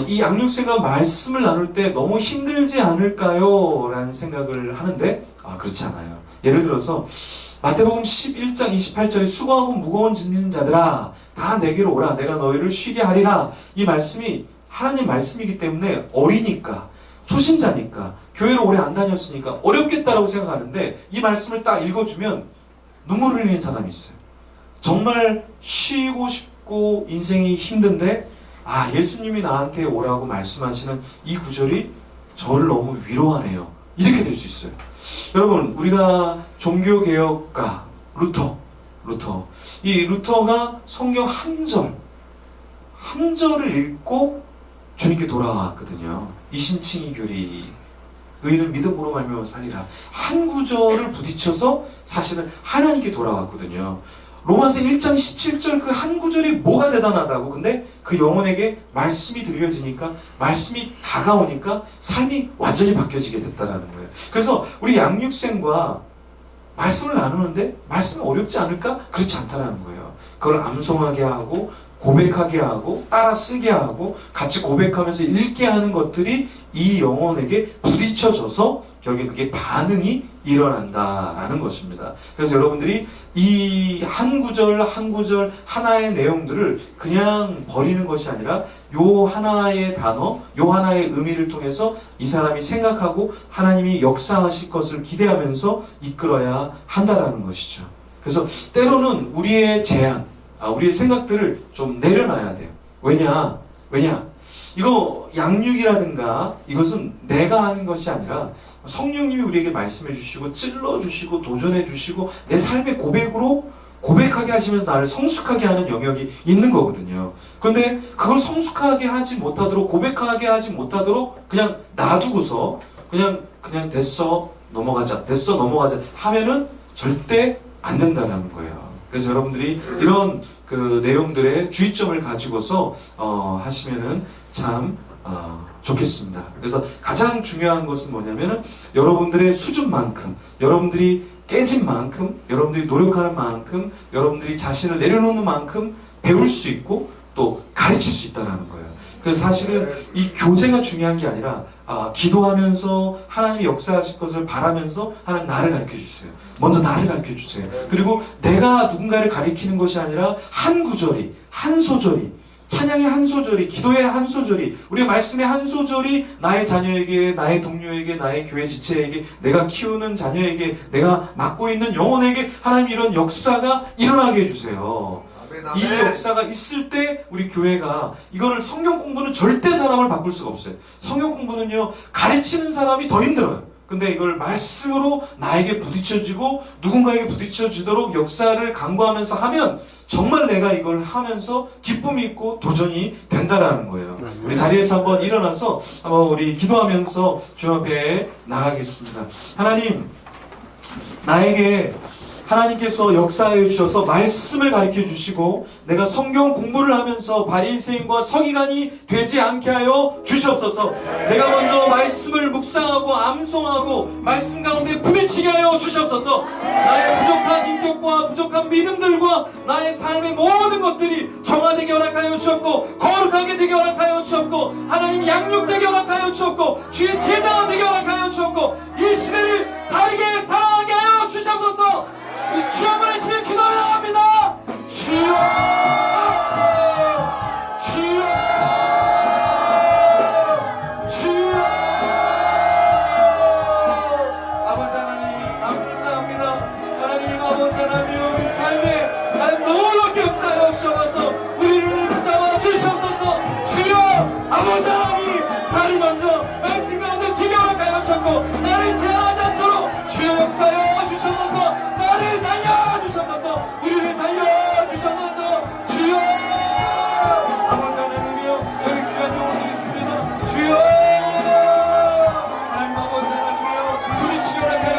이 양육생과 말씀을 나눌 때 너무 힘들지 않을까요? 라는 생각을 하는데 그렇지 않아요. 예를 들어서 마태복음 11장 28절에 수고하고 무거운 짐진 자들아 다 내게로 오라 내가 너희를 쉬게 하리라. 이 말씀이 하나님 말씀이기 때문에 어리니까 초신자니까 교회를 오래 안 다녔으니까 어렵겠다라고 생각하는데 이 말씀을 딱 읽어주면 눈물 흘리는 사람이 있어요. 정말 쉬고 싶고 인생이 힘든데 예수님이 나한테 오라고 말씀하시는 이 구절이 저를 너무 위로하네요. 이렇게 될 수 있어요. 여러분, 우리가 종교개혁가 루터. 이 루터가 성경 한 절을 읽고 주님께 돌아왔거든요. 이신칭이 교리, 의는 믿음으로 말미암아 살리라. 한 구절을 부딪혀서 사실은 하나님께 돌아왔거든요. 로마서 1장 17절 그 한 구절이 뭐가 대단하다고. 근데 그 영혼에게 말씀이 들려지니까 말씀이 다가오니까 삶이 완전히 바뀌어지게 됐다는 거예요. 그래서 우리 양육생과 말씀을 나누는데 말씀이 어렵지 않을까? 그렇지 않다는 거예요. 그걸 암송하게 하고 고백하게 하고 따라 쓰게 하고 같이 고백하면서 읽게 하는 것들이 이 영혼에게 부딪혀져서 결국에 그게 반응이 일어난다라는 것입니다. 그래서 여러분들이 이 한 구절 한 구절 하나의 내용들을 그냥 버리는 것이 아니라 요 하나의 단어, 요 하나의 의미를 통해서 이 사람이 생각하고 하나님이 역사하실 것을 기대하면서 이끌어야 한다라는 것이죠. 그래서 때로는 우리의 제안, 우리의 생각들을 좀 내려놔야 돼요. 왜냐? 이거 양육이라든가 이것은 내가 하는 것이 아니라 성령님이 우리에게 말씀해 주시고 찔러 주시고 도전해 주시고 내 삶의 고백으로 고백하게 하시면서 나를 성숙하게 하는 영역이 있는 거거든요. 근데 그걸 성숙하게 하지 못하도록, 고백하게 하지 못하도록 그냥 놔두고서 그냥 됐어 넘어가자 하면은 절대 안 된다는 거예요. 그래서 여러분들이 이런 그 내용들의 주의점을 가지고서 하시면은 참 좋겠습니다. 그래서 가장 중요한 것은 뭐냐면은 여러분들의 수준만큼, 여러분들이 깨진 만큼, 여러분들이 노력하는 만큼, 여러분들이 자신을 내려놓는 만큼 배울 수 있고 또 가르칠 수 있다는 거예요. 그래서 사실은 이 교제가 중요한 게 아니라 기도하면서 하나님이 역사하실 것을 바라면서 하나님 나를 가르쳐 주세요. 먼저 나를 가르쳐 주세요. 그리고 내가 누군가를 가리키는 것이 아니라 한 구절이, 한 소절이, 찬양의 한 소절이, 기도의 한 소절이, 우리의 말씀의 한 소절이 나의 자녀에게, 나의 동료에게, 나의 교회 지체에게, 내가 키우는 자녀에게, 내가 맡고 있는 영혼에게 하나님 이런 역사가 일어나게 해주세요. 이 역사가 있을 때 우리 교회가, 이거를 성경 공부는 절대 사람을 바꿀 수가 없어요. 성경 공부는요, 가르치는 사람이 더 힘들어요. 근데 이걸 말씀으로 나에게 부딪혀지고 누군가에게 부딪혀지도록 역사를 강구하면서 하면 정말 내가 이걸 하면서 기쁨이 있고 도전이 된다라는 거예요. 우리 자리에서 한번 일어나서 한번 우리 기도하면서 주 앞에 나가겠습니다. 하나님, 나에게 하나님께서 역사해 주셔서 말씀을 가르쳐 주시고 내가 성경 공부를 하면서 바리새인과 서기관이 되지 않게 하여 주시옵소서. 내가 먼저 말씀을 묵상하고 암송하고 말씀 가운데 부딪히게 하여 주시옵소서. 나의 부족한 인격과 부족한 믿음들과 나의 삶의 모든 것들이 정화되게 허락하여 주옵고 거룩하게 되게 허락하여 주옵고 하나님 양육되게 허락하여 주옵고 주의 제자가 되게 허락하여 주옵고 이 시대를 다르게 살아가게 하여 주시옵소서. 이 주여만의 지금 기도를 나갑니다. 주여, 주여, 주여. 아버지 하나님 감사합니다. 하나님 아버지 하나님 우리 삶에 하나님 놀랍게 역사하여 주셔서 우리를 붙잡아 주시옵소서. 주여 아버지 하나님 나를 먼저 말씀 가운데 두게 허락하여 주셨고 나를 제한하지 않도록 주여 역사하여 주셔서 나를 살려주셔서 우리를 살려주셔서 주여 아버지 하나님이여 여기 귀한 영혼이 있습니다. 주여 하나님 아버지 하나님이여 부딪히게 허락하여